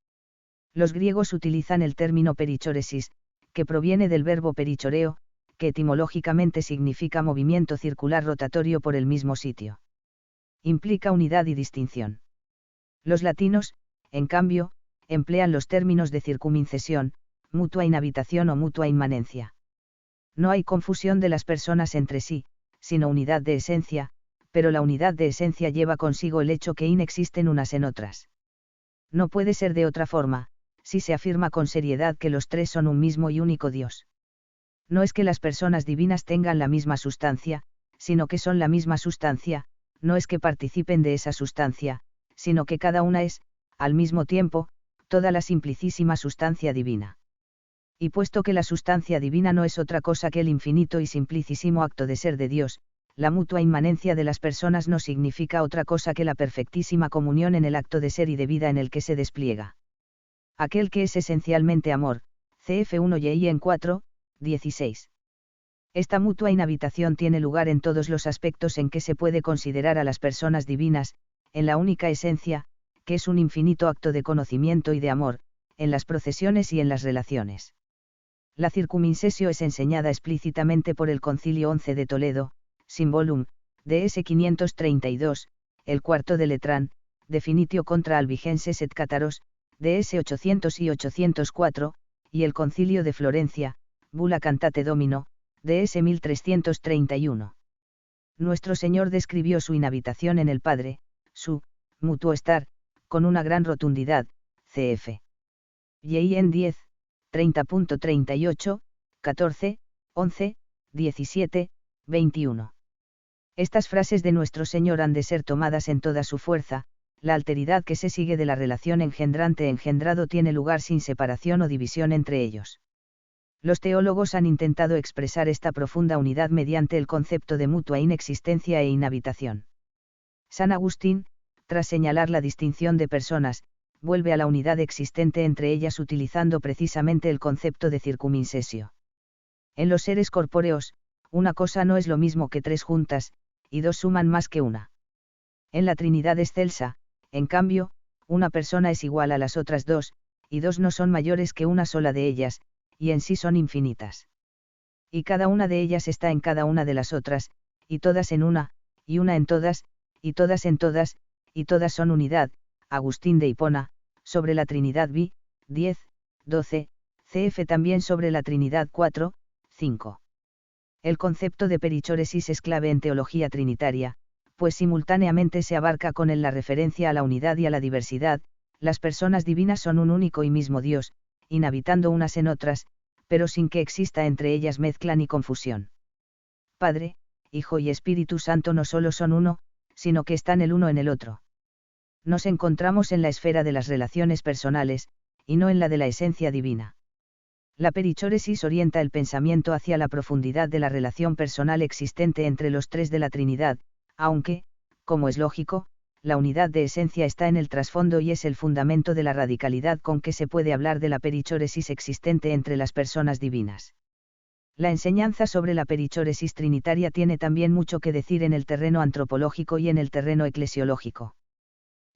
Los griegos utilizan el término perichoresis, que proviene del verbo perichoreo, que etimológicamente significa movimiento circular rotatorio por el mismo sitio. Implica unidad y distinción. Los latinos, en cambio, emplean los términos de circumincesión, mutua inhabitación o mutua inmanencia. No hay confusión de las personas entre sí, sino unidad de esencia, pero la unidad de esencia lleva consigo el hecho que inexisten unas en otras. No puede ser de otra forma, si se afirma con seriedad que los tres son un mismo y único Dios. No es que las personas divinas tengan la misma sustancia, sino que son la misma sustancia, no es que participen de esa sustancia, sino que cada una es, al mismo tiempo, toda la simplicísima sustancia divina. Y puesto que la sustancia divina no es otra cosa que el infinito y simplicísimo acto de ser de Dios, la mutua inmanencia de las personas no significa otra cosa que la perfectísima comunión en el acto de ser y de vida en el que se despliega. Aquel que es esencialmente amor, cf1 y en 4, 16. Esta mutua inhabitación tiene lugar en todos los aspectos en que se puede considerar a las personas divinas, en la única esencia, que es un infinito acto de conocimiento y de amor, en las procesiones y en las relaciones. La circumincesio es enseñada explícitamente por el Concilio 11 de Toledo, Symbolum, DS 532, el cuarto de Letrán, Definitio contra albigenses et cátaros, DS 800 y 804, y el Concilio de Florencia, Bula Cantate Domino, DS 1331. Nuestro Señor describió su inhabitación en el Padre, su mutuo estar, con una gran rotundidad, cf. Y en 10, 30.38, 14, 11, 17, 21. Estas frases de nuestro Señor han de ser tomadas en toda su fuerza. La alteridad que se sigue de la relación engendrante-engendrado tiene lugar sin separación o división entre ellos. Los teólogos han intentado expresar esta profunda unidad mediante el concepto de mutua inexistencia e inhabitación. San Agustín, tras señalar la distinción de personas, vuelve a la unidad existente entre ellas utilizando precisamente el concepto de circumincesio. En los seres corpóreos, una cosa no es lo mismo que tres juntas, y dos suman más que una. En la Trinidad excelsa, en cambio, una persona es igual a las otras dos, y dos no son mayores que una sola de ellas, y en sí son infinitas. Y cada una de ellas está en cada una de las otras, y todas en una, y una en todas, y todas en todas, y todas son unidad. Agustín de Hipona, sobre la Trinidad vi, 10, 12, cf. También sobre la Trinidad 4, 5. El concepto de perichoresis es clave en teología trinitaria, pues simultáneamente se abarca con él la referencia a la unidad y a la diversidad. Las personas divinas son un único y mismo Dios, inhabitando unas en otras, pero sin que exista entre ellas mezcla ni confusión. Padre, Hijo y Espíritu Santo no solo son uno, sino que están el uno en el otro. Nos encontramos en la esfera de las relaciones personales, y no en la de la esencia divina. La perichoresis orienta el pensamiento hacia la profundidad de la relación personal existente entre los tres de la Trinidad, aunque, como es lógico, la unidad de esencia está en el trasfondo y es el fundamento de la radicalidad con que se puede hablar de la perichoresis existente entre las personas divinas. La enseñanza sobre la perichoresis trinitaria tiene también mucho que decir en el terreno antropológico y en el terreno eclesiológico.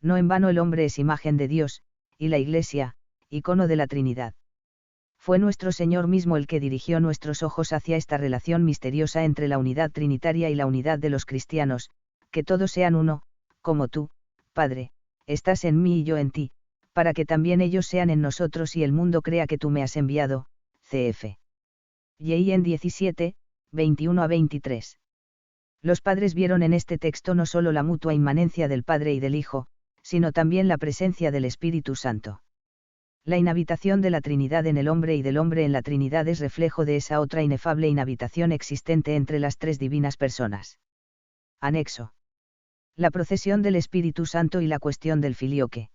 No en vano el hombre es imagen de Dios, y la Iglesia, icono de la Trinidad. Fue nuestro Señor mismo el que dirigió nuestros ojos hacia esta relación misteriosa entre la unidad trinitaria y la unidad de los cristianos, que todos sean uno, como tú, Padre, estás en mí y yo en ti, para que también ellos sean en nosotros y el mundo crea que tú me has enviado, cf. Y en 17, 21 a 23. Los padres vieron en este texto no solo la mutua inmanencia del Padre y del Hijo, sino también la presencia del Espíritu Santo. La inhabitación de la Trinidad en el hombre y del hombre en la Trinidad es reflejo de esa otra inefable inhabitación existente entre las tres divinas personas. Anexo. La procesión del Espíritu Santo y la cuestión del filioque.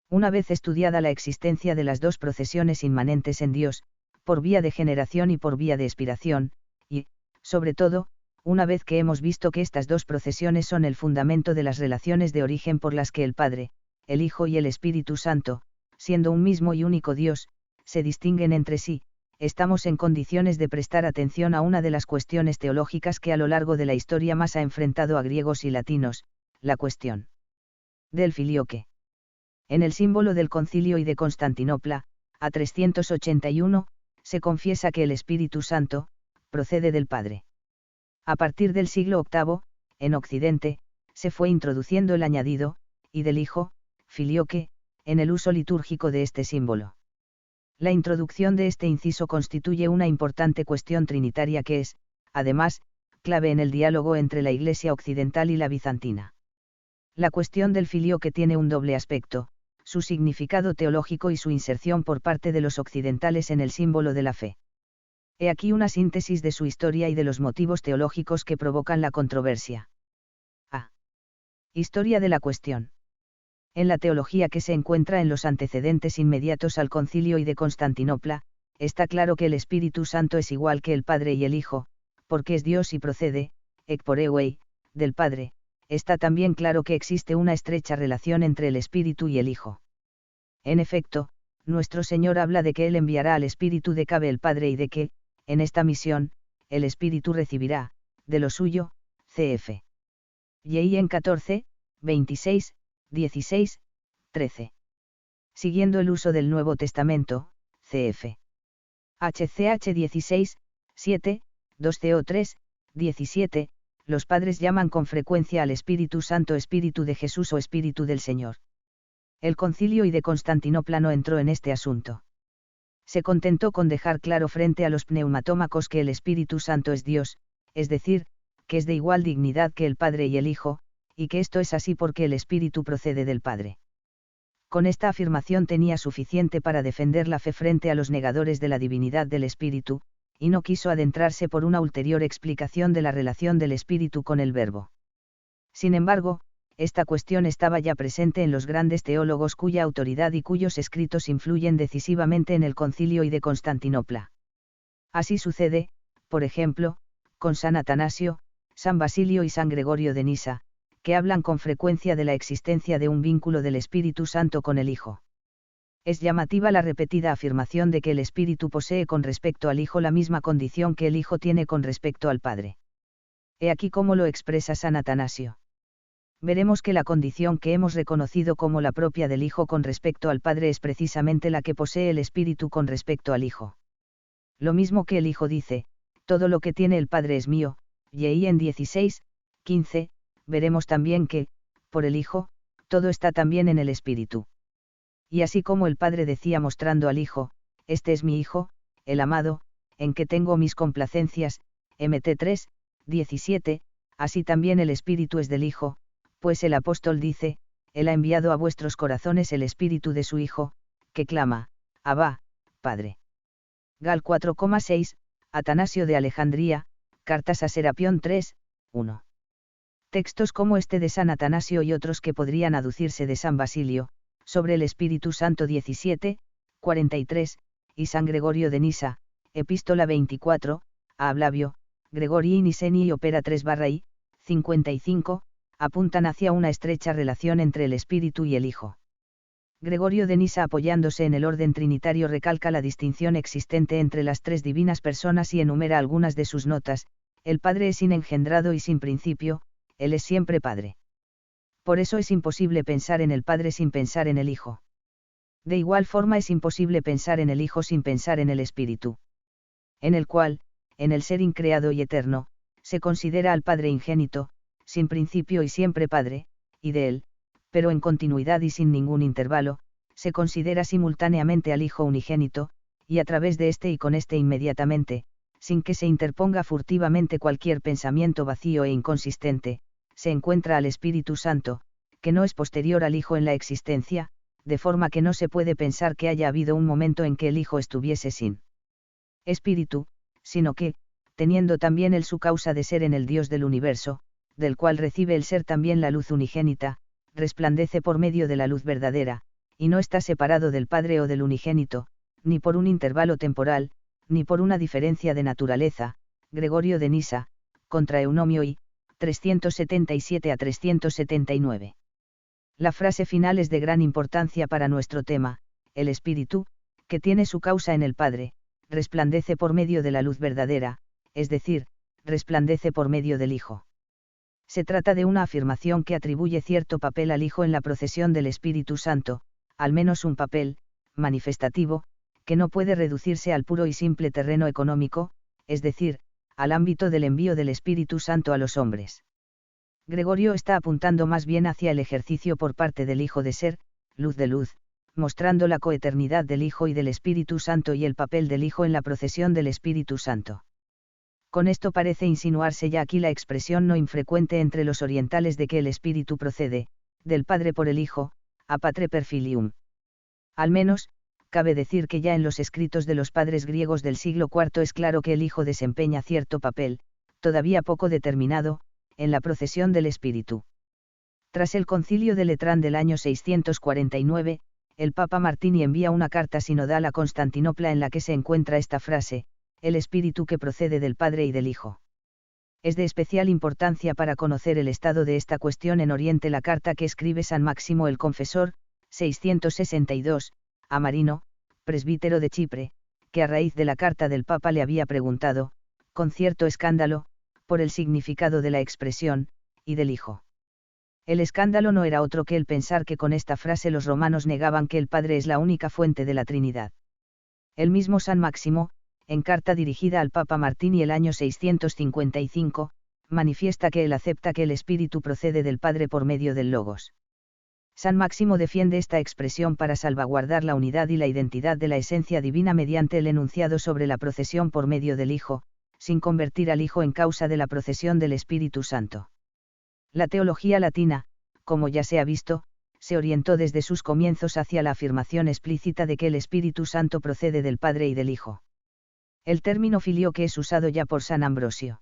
Una vez estudiada la existencia de las dos procesiones inmanentes en Dios, por vía de generación y por vía de expiración, y, sobre todo, una vez que hemos visto que estas dos procesiones son el fundamento de las relaciones de origen por las que el Padre, el Hijo y el Espíritu Santo, siendo un mismo y único Dios, se distinguen entre sí, estamos en condiciones de prestar atención a una de las cuestiones teológicas que a lo largo de la historia más ha enfrentado a griegos y latinos, la cuestión del filioque. En el símbolo del Concilio y de Constantinopla, a 381, se confiesa que el Espíritu Santo, procede del Padre. A partir del siglo VIII, en Occidente, se fue introduciendo el añadido, y del Hijo, filioque, en el uso litúrgico de este símbolo. La introducción de este inciso constituye una importante cuestión trinitaria que es, además, clave en el diálogo entre la Iglesia occidental y la bizantina. La cuestión del filioque tiene un doble aspecto, su significado teológico y su inserción por parte de los occidentales en el símbolo de la fe. He aquí una síntesis de su historia y de los motivos teológicos que provocan la controversia. A. Historia de la cuestión. En la teología que se encuentra en los antecedentes inmediatos al Concilio y de Constantinopla, está claro que el Espíritu Santo es igual que el Padre y el Hijo, porque es Dios y procede, ekporewei, del Padre, está también claro que existe una estrecha relación entre el Espíritu y el Hijo. En efecto, nuestro Señor habla de que Él enviará al Espíritu de Cabe el Padre y de que, en esta misión, el Espíritu recibirá, de lo suyo, cf. Y en 14, 26, 16, 13. Siguiendo el uso del Nuevo Testamento, cf. HCH 16, 7, 2CO3, 17, los padres llaman con frecuencia al Espíritu Santo Espíritu de Jesús o Espíritu del Señor. El Concilio de Constantinopla no entró en este asunto. Se contentó con dejar claro frente a los pneumatómacos que el Espíritu Santo es Dios, es decir, que es de igual dignidad que el Padre y el Hijo, y que esto es así porque el Espíritu procede del Padre. Con esta afirmación tenía suficiente para defender la fe frente a los negadores de la divinidad del Espíritu, y no quiso adentrarse por una ulterior explicación de la relación del Espíritu con el Verbo. Sin embargo, esta cuestión estaba ya presente en los grandes teólogos cuya autoridad y cuyos escritos influyen decisivamente en el Concilio de Constantinopla. Así sucede, por ejemplo, con San Atanasio, San Basilio y San Gregorio de Nisa, que hablan con frecuencia de la existencia de un vínculo del Espíritu Santo con el Hijo. Es llamativa la repetida afirmación de que el Espíritu posee con respecto al Hijo la misma condición que el Hijo tiene con respecto al Padre. He aquí cómo lo expresa San Atanasio. Veremos que la condición que hemos reconocido como la propia del Hijo con respecto al Padre es precisamente la que posee el Espíritu con respecto al Hijo. Lo mismo que el Hijo dice, todo lo que tiene el Padre es mío, y en 16, 15, veremos también que, por el Hijo, todo está también en el Espíritu. Y así como el Padre decía mostrando al Hijo, este es mi Hijo, el amado, en que tengo mis complacencias, Mt 3, 17, así también el Espíritu es del Hijo, pues el apóstol dice, Él ha enviado a vuestros corazones el Espíritu de su Hijo, que clama, Abba, Padre. Gal 4,6, Atanasio de Alejandría, Cartas a Serapión 3, 1. Textos como este de San Atanasio y otros que podrían aducirse de San Basilio, sobre el Espíritu Santo 17, 43, y San Gregorio de Nisa, Epístola 24, a Ablavio, Gregorii Niseni y Opera 3/I, 55, apuntan hacia una estrecha relación entre el Espíritu y el Hijo. Gregorio de Nisa, apoyándose en el orden trinitario, recalca la distinción existente entre las tres divinas personas y enumera algunas de sus notas: el Padre es inengendrado y sin principio, Él es siempre Padre. Por eso es imposible pensar en el Padre sin pensar en el Hijo. De igual forma es imposible pensar en el Hijo sin pensar en el Espíritu. En el cual, en el ser increado y eterno, se considera al Padre ingénito, sin principio y siempre Padre, y de Él, pero en continuidad y sin ningún intervalo, se considera simultáneamente al Hijo unigénito, y a través de éste y con éste inmediatamente, sin que se interponga furtivamente cualquier pensamiento vacío e inconsistente, se encuentra al Espíritu Santo, que no es posterior al Hijo en la existencia, de forma que no se puede pensar que haya habido un momento en que el Hijo estuviese sin Espíritu, sino que, teniendo también él su causa de ser en el Dios del universo, del cual recibe el ser también la luz unigénita, resplandece por medio de la luz verdadera, y no está separado del Padre o del unigénito, ni por un intervalo temporal, ni por una diferencia de naturaleza. Gregorio de Nisa, contra Eunomio I, 377 a 379. La frase final es de gran importancia para nuestro tema: el Espíritu, que tiene su causa en el Padre, resplandece por medio de la luz verdadera, es decir, resplandece por medio del Hijo. Se trata de una afirmación que atribuye cierto papel al Hijo en la procesión del Espíritu Santo, al menos un papel, manifestativo, que no puede reducirse al puro y simple terreno económico, es decir, al ámbito del envío del Espíritu Santo a los hombres. Gregorio está apuntando más bien hacia el ejercicio por parte del Hijo de ser, luz de luz, mostrando la coeternidad del Hijo y del Espíritu Santo y el papel del Hijo en la procesión del Espíritu Santo. Con esto parece insinuarse ya aquí la expresión no infrecuente entre los orientales de que el Espíritu procede, del Padre por el Hijo, a Patre per Filium. Al menos, cabe decir que ya en los escritos de los padres griegos del siglo IV es claro que el Hijo desempeña cierto papel, todavía poco determinado, en la procesión del Espíritu. Tras el concilio de Letrán del año 649, el Papa Martini envía una carta sinodal a Constantinopla en la que se encuentra esta frase: el Espíritu que procede del Padre y del Hijo. Es de especial importancia para conocer el estado de esta cuestión en Oriente la carta que escribe San Máximo el Confesor, 662, a Marino, presbítero de Chipre, que a raíz de la carta del Papa le había preguntado, con cierto escándalo, por el significado de la expresión, y del Hijo. El escándalo no era otro que el pensar que con esta frase los romanos negaban que el Padre es la única fuente de la Trinidad. El mismo San Máximo, en carta dirigida al Papa Martini el año 655, manifiesta que él acepta que el Espíritu procede del Padre por medio del Logos. San Máximo defiende esta expresión para salvaguardar la unidad y la identidad de la esencia divina mediante el enunciado sobre la procesión por medio del Hijo, sin convertir al Hijo en causa de la procesión del Espíritu Santo. La teología latina, como ya se ha visto, se orientó desde sus comienzos hacia la afirmación explícita de que el Espíritu Santo procede del Padre y del Hijo. El término filioque es usado ya por San Ambrosio.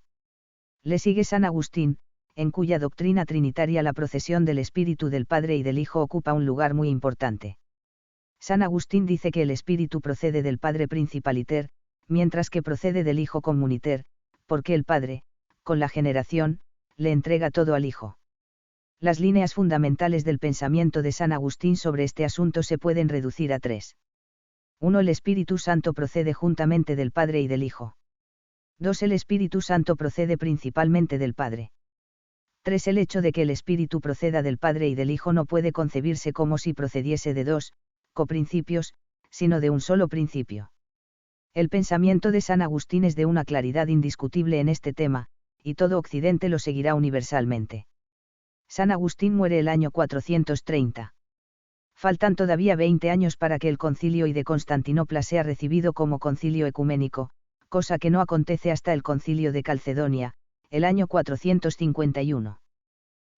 Le sigue San Agustín, en cuya doctrina trinitaria la procesión del Espíritu del Padre y del Hijo ocupa un lugar muy importante. San Agustín dice que el Espíritu procede del Padre principaliter, mientras que procede del Hijo communiter, porque el Padre, con la generación, le entrega todo al Hijo. Las líneas fundamentales del pensamiento de San Agustín sobre este asunto se pueden reducir a tres. 1. El Espíritu Santo procede juntamente del Padre y del Hijo. 2. El Espíritu Santo procede principalmente del Padre. 3. El hecho de que el Espíritu proceda del Padre y del Hijo no puede concebirse como si procediese de dos coprincipios, sino de un solo principio. El pensamiento de San Agustín es de una claridad indiscutible en este tema, y todo Occidente lo seguirá universalmente. San Agustín muere el año 430. Faltan todavía 20 años para que el Concilio de Constantinopla sea recibido como concilio ecuménico, cosa que no acontece hasta el Concilio de Calcedonia, el año 451.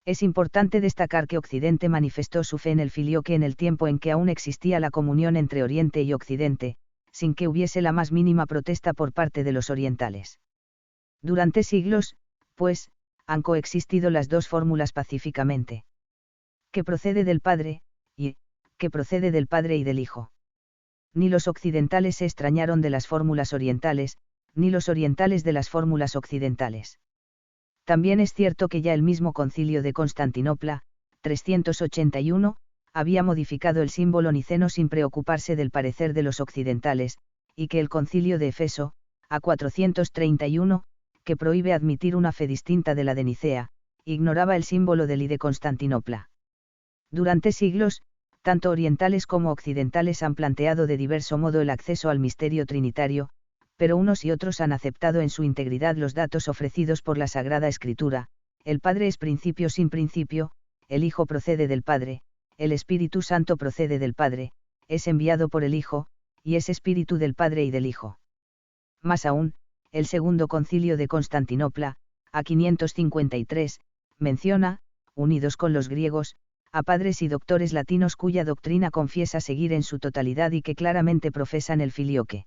Es importante destacar que Occidente manifestó su fe en el filioque en el tiempo en que aún existía la comunión entre Oriente y Occidente, sin que hubiese la más mínima protesta por parte de los orientales. Durante siglos, pues, han coexistido las dos fórmulas pacíficamente. Que procede del Padre, y, que procede del Padre y del Hijo. Ni los occidentales se extrañaron de las fórmulas orientales, ni los orientales de las fórmulas occidentales. También es cierto que ya el mismo Concilio de Constantinopla, 381, había modificado el símbolo niceno sin preocuparse del parecer de los occidentales, y que el Concilio de Efeso, a 431, que prohíbe admitir una fe distinta de la de Nicea, ignoraba el símbolo del I de Constantinopla. Durante siglos, tanto orientales como occidentales han planteado de diverso modo el acceso al misterio trinitario, pero unos y otros han aceptado en su integridad los datos ofrecidos por la Sagrada Escritura: el Padre es principio sin principio, el Hijo procede del Padre, el Espíritu Santo procede del Padre, es enviado por el Hijo, y es Espíritu del Padre y del Hijo. Más aún, el Segundo Concilio de Constantinopla, a 553, menciona, unidos con los griegos, a padres y doctores latinos cuya doctrina confiesa seguir en su totalidad y que claramente profesan el filioque.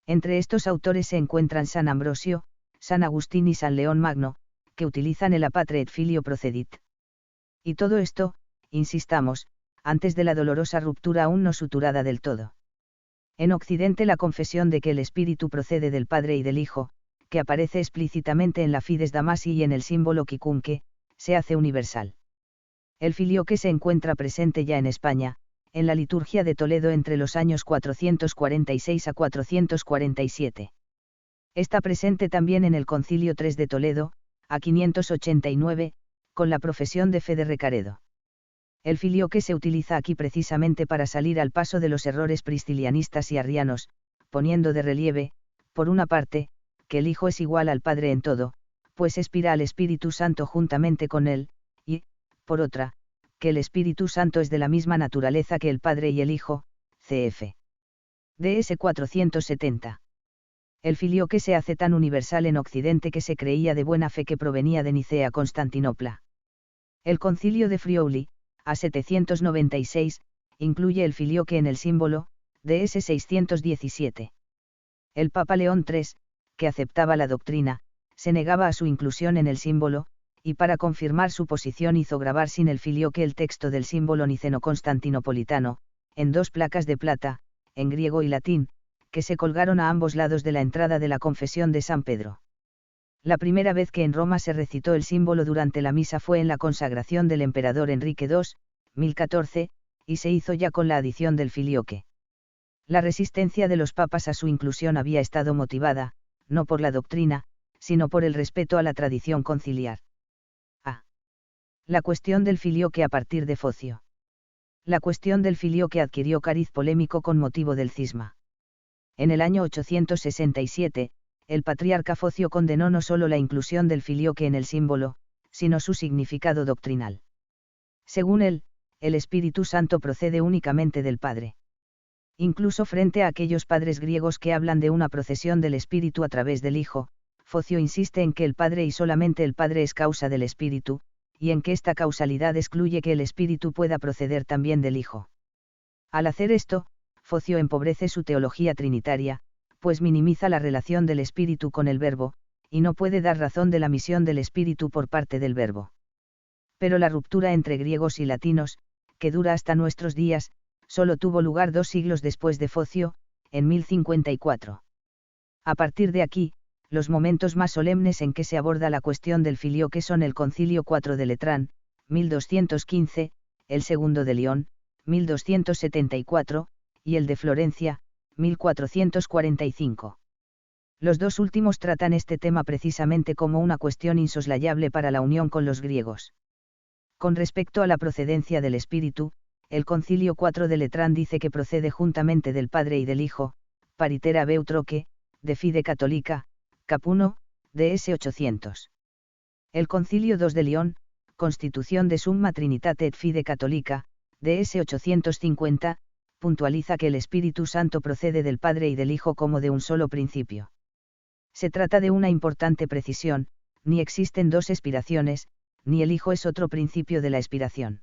Entre estos autores se encuentran San Ambrosio, San Agustín y San León Magno, que utilizan el a patre et filio procedit. Y todo esto, insistamos, antes de la dolorosa ruptura aún no suturada del todo. En Occidente la confesión de que el Espíritu procede del Padre y del Hijo, que aparece explícitamente en la Fides Damasi y en el símbolo quicunque, se hace universal. El filioque se encuentra presente ya en España, en la liturgia de Toledo entre los años 446 a 447. Está presente también en el Concilio III de Toledo, a 589, con la profesión de fe de Recaredo. El filioque se utiliza aquí precisamente para salir al paso de los errores priscilianistas y arrianos, poniendo de relieve, por una parte, que el Hijo es igual al Padre en todo, pues expira al Espíritu Santo juntamente con él, y, por otra, que el Espíritu Santo es de la misma naturaleza que el Padre y el Hijo, cf. DS 470. El filioque se hace tan universal en Occidente que se creía de buena fe que provenía de Nicea Constantinopla. El Concilio de Friuli, a 796, incluye el filioque en el símbolo, DS 617. El Papa León III, que aceptaba la doctrina, se negaba a su inclusión en el símbolo, y para confirmar su posición hizo grabar sin el filioque el texto del símbolo niceno-constantinopolitano, en dos placas de plata, en griego y latín, que se colgaron a ambos lados de la entrada de la confesión de San Pedro. La primera vez que en Roma se recitó el símbolo durante la misa fue en la consagración del emperador Enrique II, 1014, y se hizo ya con la adición del filioque. La resistencia de los papas a su inclusión había estado motivada, no por la doctrina, sino por el respeto a la tradición conciliar. A. La cuestión del filioque a partir de Focio. La cuestión del filioque adquirió cariz polémico con motivo del cisma. En el año 867, el patriarca Focio condenó no solo la inclusión del filioque en el símbolo, sino su significado doctrinal. Según él, el Espíritu Santo procede únicamente del Padre. Incluso frente a aquellos padres griegos que hablan de una procesión del Espíritu a través del Hijo, Focio insiste en que el Padre y solamente el Padre es causa del Espíritu, y en que esta causalidad excluye que el Espíritu pueda proceder también del Hijo. Al hacer esto, Focio empobrece su teología trinitaria, pues minimiza la relación del Espíritu con el Verbo, y no puede dar razón de la misión del Espíritu por parte del Verbo. Pero la ruptura entre griegos y latinos, que dura hasta nuestros días, solo tuvo lugar 2 siglos después de Focio, en 1054. A partir de aquí, los momentos más solemnes en que se aborda la cuestión del filioque son el Concilio IV de Letrán, 1215, el segundo de León, 1274, y el de Florencia, 1445. Los dos últimos tratan este tema precisamente como una cuestión insoslayable para la unión con los griegos. Con respecto a la procedencia del Espíritu, el Concilio IV de Letrán dice que procede juntamente del Padre y del Hijo, paritera beutroque, de fide católica, cap 1, ds. 800. El Concilio II de León, Constitución de Summa Trinitate et Fide Catholica, ds. 850, puntualiza que el Espíritu Santo procede del Padre y del Hijo como de un solo principio. Se trata de una importante precisión, ni existen dos expiraciones, ni el Hijo es otro principio de la expiración.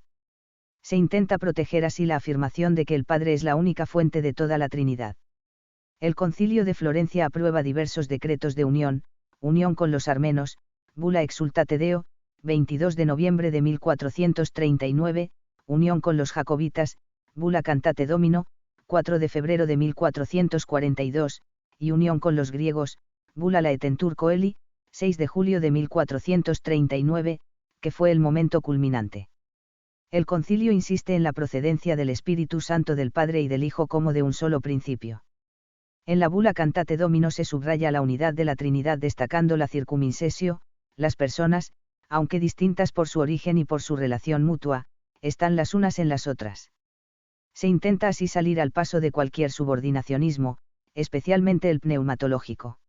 Se intenta proteger así la afirmación de que el Padre es la única fuente de toda la Trinidad. El Concilio de Florencia aprueba diversos decretos de unión con los armenos, Bula Exsultate Deo, 22 de noviembre de 1439, unión con los jacobitas, Bula Cantate Domino, 4 de febrero de 1442, y unión con los griegos, Bula Laetentur Coeli, 6 de julio de 1439, que fue el momento culminante. El concilio insiste en la procedencia del Espíritu Santo del Padre y del Hijo como de un solo principio. En la Bula Cantate Domino se subraya la unidad de la Trinidad destacando la circumincesio, las personas, aunque distintas por su origen y por su relación mutua, están las unas en las otras. Se intenta así salir al paso de cualquier subordinacionismo, especialmente el pneumatológico.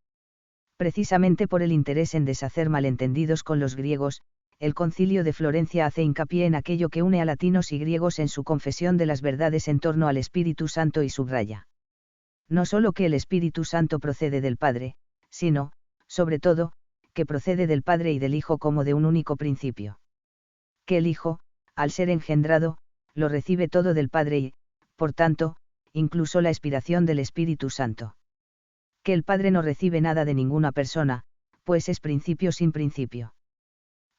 Precisamente por el interés en deshacer malentendidos con los griegos, el Concilio de Florencia hace hincapié en aquello que une a latinos y griegos en su confesión de las verdades en torno al Espíritu Santo y subraya. No solo que el Espíritu Santo procede del Padre, sino, sobre todo, que procede del Padre y del Hijo como de un único principio. Que el Hijo, al ser engendrado, lo recibe todo del Padre y, por tanto, incluso la expiración del Espíritu Santo. Que el Padre no recibe nada de ninguna persona, pues es principio sin principio.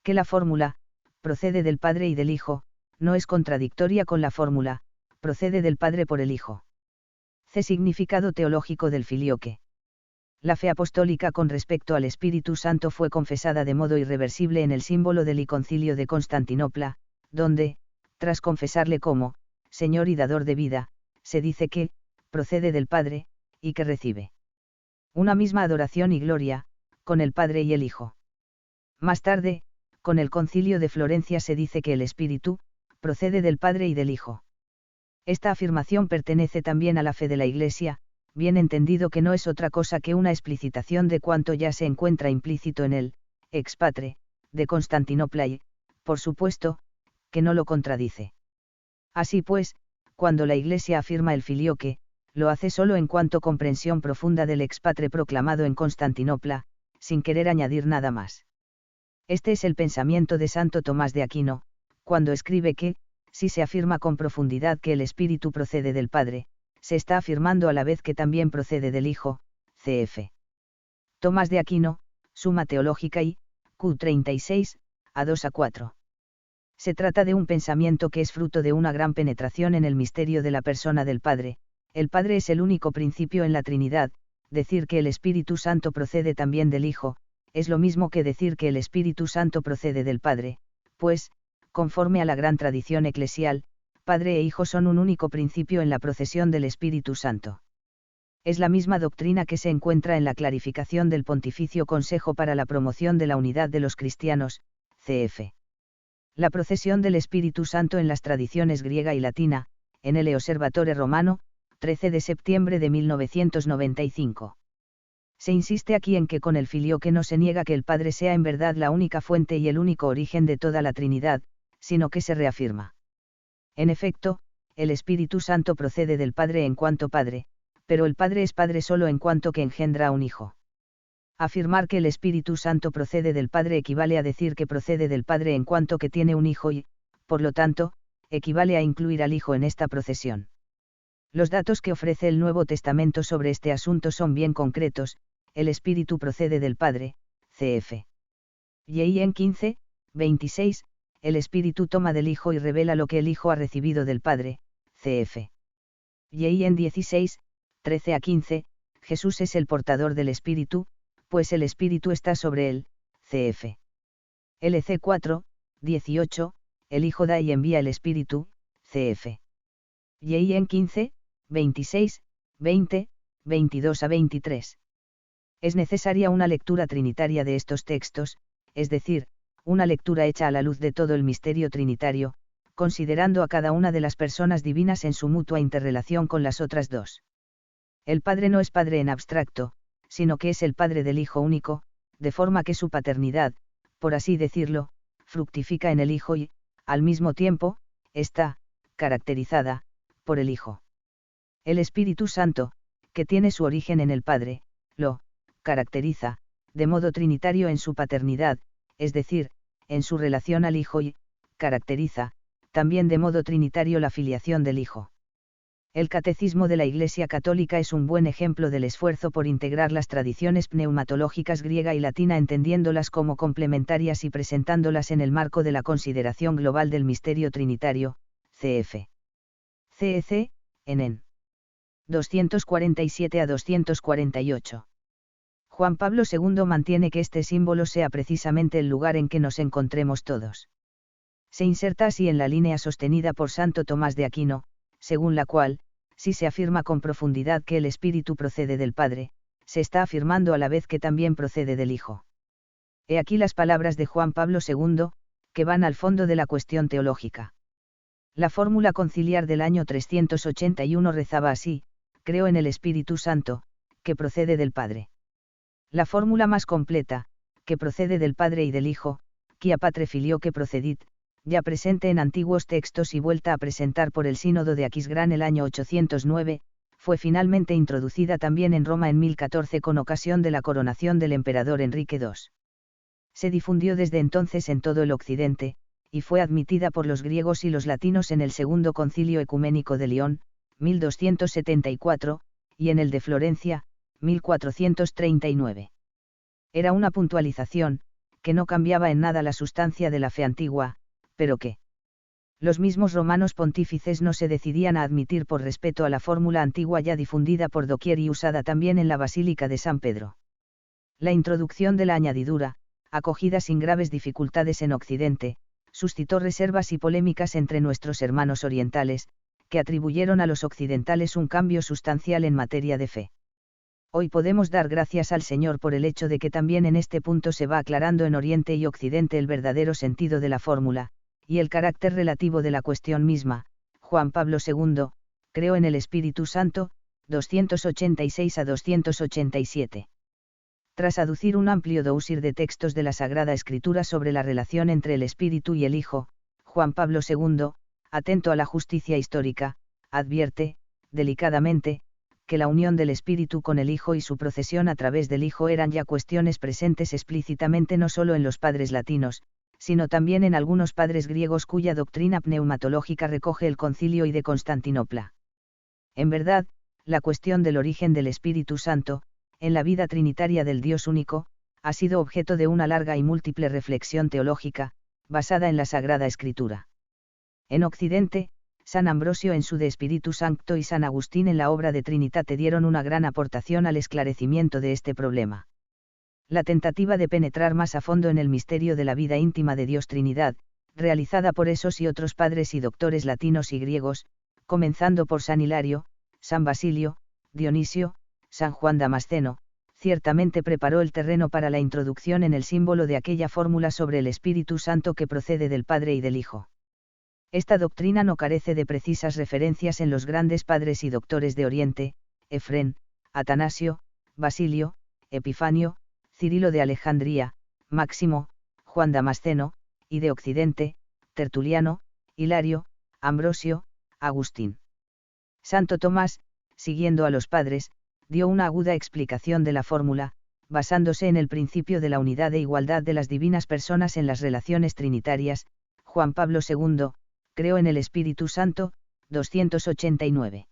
Que la fórmula, procede del Padre y del Hijo, no es contradictoria con la fórmula, procede del Padre por el Hijo. C. Significado teológico del filioque. La fe apostólica con respecto al Espíritu Santo fue confesada de modo irreversible en el símbolo del Concilio de Constantinopla, donde, tras confesarle como Señor y dador de vida, se dice que procede del Padre, y que recibe una misma adoración y gloria, con el Padre y el Hijo. Más tarde, con el Concilio de Florencia se dice que el Espíritu procede del Padre y del Hijo. Esta afirmación pertenece también a la fe de la Iglesia, bien entendido que no es otra cosa que una explicitación de cuanto ya se encuentra implícito en el Ex Patre de Constantinopla y, por supuesto, que no lo contradice. Así pues, cuando la Iglesia afirma el filioque, lo hace solo en cuanto comprensión profunda del Ex Patre proclamado en Constantinopla, sin querer añadir nada más. Este es el pensamiento de Santo Tomás de Aquino, cuando escribe que, si se afirma con profundidad que el Espíritu procede del Padre, se está afirmando a la vez que también procede del Hijo, cf. Tomás de Aquino, Summa Teológica y, Q36, A2-4. Se trata de un pensamiento que es fruto de una gran penetración en el misterio de la persona del Padre. El Padre es el único principio en la Trinidad, decir que el Espíritu Santo procede también del Hijo, es lo mismo que decir que el Espíritu Santo procede del Padre, pues, conforme a la gran tradición eclesial, Padre e Hijo son un único principio en la procesión del Espíritu Santo. Es la misma doctrina que se encuentra en la clarificación del Pontificio Consejo para la Promoción de la Unidad de los Cristianos, cf. La procesión del Espíritu Santo en las tradiciones griega y latina, en el Osservatore Romano, 13 de septiembre de 1995. Se insiste aquí en que con el filioque no se niega que el Padre sea en verdad la única fuente y el único origen de toda la Trinidad, sino que se reafirma. En efecto, el Espíritu Santo procede del Padre en cuanto Padre, pero el Padre es Padre solo en cuanto que engendra a un Hijo. Afirmar que el Espíritu Santo procede del Padre equivale a decir que procede del Padre en cuanto que tiene un Hijo y, por lo tanto, equivale a incluir al Hijo en esta procesión. Los datos que ofrece el Nuevo Testamento sobre este asunto son bien concretos: el Espíritu procede del Padre, cf. Y en 15, 26, el Espíritu toma del Hijo y revela lo que el Hijo ha recibido del Padre, cf. Y en 16, 13 a 15, Jesús es el portador del Espíritu, pues el Espíritu está sobre él, cf. LC 4, 18, el Hijo da y envía el Espíritu, cf. Y en 15, 26, 20, 22 a 23. Es necesaria una lectura trinitaria de estos textos, es decir, una lectura hecha a la luz de todo el misterio trinitario, considerando a cada una de las personas divinas en su mutua interrelación con las otras dos. El Padre no es Padre en abstracto, sino que es el Padre del Hijo único, de forma que su paternidad, por así decirlo, fructifica en el Hijo y, al mismo tiempo, está caracterizada por el Hijo. El Espíritu Santo, que tiene su origen en el Padre, lo caracteriza, de modo trinitario en su paternidad, es decir, en su relación al Hijo y, caracteriza, también de modo trinitario la filiación del Hijo. El Catecismo de la Iglesia Católica es un buen ejemplo del esfuerzo por integrar las tradiciones pneumatológicas griega y latina entendiéndolas como complementarias y presentándolas en el marco de la consideración global del misterio trinitario, cf. CEC, en 247 a 248. Juan Pablo II mantiene que este símbolo sea precisamente el lugar en que nos encontremos todos. Se inserta así en la línea sostenida por Santo Tomás de Aquino, según la cual, si se afirma con profundidad que el Espíritu procede del Padre, se está afirmando a la vez que también procede del Hijo. He aquí las palabras de Juan Pablo II, que van al fondo de la cuestión teológica. La fórmula conciliar del año 381 rezaba así: creo en el Espíritu Santo, que procede del Padre. La fórmula más completa, que procede del Padre y del Hijo, quia patre filioque procedit, ya presente en antiguos textos y vuelta a presentar por el Sínodo de Aquisgrán el año 809, fue finalmente introducida también en Roma en 1014 con ocasión de la coronación del emperador Enrique II. Se difundió desde entonces en todo el Occidente, y fue admitida por los griegos y los latinos en el Segundo Concilio Ecuménico de León, 1274, y en el de Florencia, 1439. Era una puntualización, que no cambiaba en nada la sustancia de la fe antigua, pero que los mismos romanos pontífices no se decidían a admitir por respeto a la fórmula antigua ya difundida por doquier y usada también en la Basílica de San Pedro. La introducción de la añadidura, acogida sin graves dificultades en Occidente, suscitó reservas y polémicas entre nuestros hermanos orientales, que atribuyeron a los occidentales un cambio sustancial en materia de fe. Hoy podemos dar gracias al Señor por el hecho de que también en este punto se va aclarando en Oriente y Occidente el verdadero sentido de la fórmula, y el carácter relativo de la cuestión misma. Juan Pablo II, creo en el Espíritu Santo, 286 a 287. Tras aducir un amplio dousir de textos de la Sagrada Escritura sobre la relación entre el Espíritu y el Hijo, Juan Pablo II, atento a la justicia histórica, advierte, delicadamente, que la unión del Espíritu con el Hijo y su procesión a través del Hijo eran ya cuestiones presentes explícitamente no solo en los padres latinos, sino también en algunos padres griegos cuya doctrina pneumatológica recoge el Concilio I de Constantinopla. En verdad, la cuestión del origen del Espíritu Santo, en la vida trinitaria del Dios único, ha sido objeto de una larga y múltiple reflexión teológica, basada en la Sagrada Escritura. En Occidente, San Ambrosio en su De Spiritu Sancto y San Agustín en la obra de Trinitate dieron una gran aportación al esclarecimiento de este problema. La tentativa de penetrar más a fondo en el misterio de la vida íntima de Dios Trinidad, realizada por esos y otros padres y doctores latinos y griegos, comenzando por San Hilario, San Basilio, Dionisio, San Juan Damasceno, ciertamente preparó el terreno para la introducción en el símbolo de aquella fórmula sobre el Espíritu Santo que procede del Padre y del Hijo. Esta doctrina no carece de precisas referencias en los grandes padres y doctores de Oriente, Efrén, Atanasio, Basilio, Epifanio, Cirilo de Alejandría, Máximo, Juan Damasceno, y de Occidente, Tertuliano, Hilario, Ambrosio, Agustín. Santo Tomás, siguiendo a los padres, dio una aguda explicación de la fórmula, basándose en el principio de la unidad e igualdad de las divinas personas en las relaciones trinitarias. Juan Pablo II, creo en el Espíritu Santo, 289.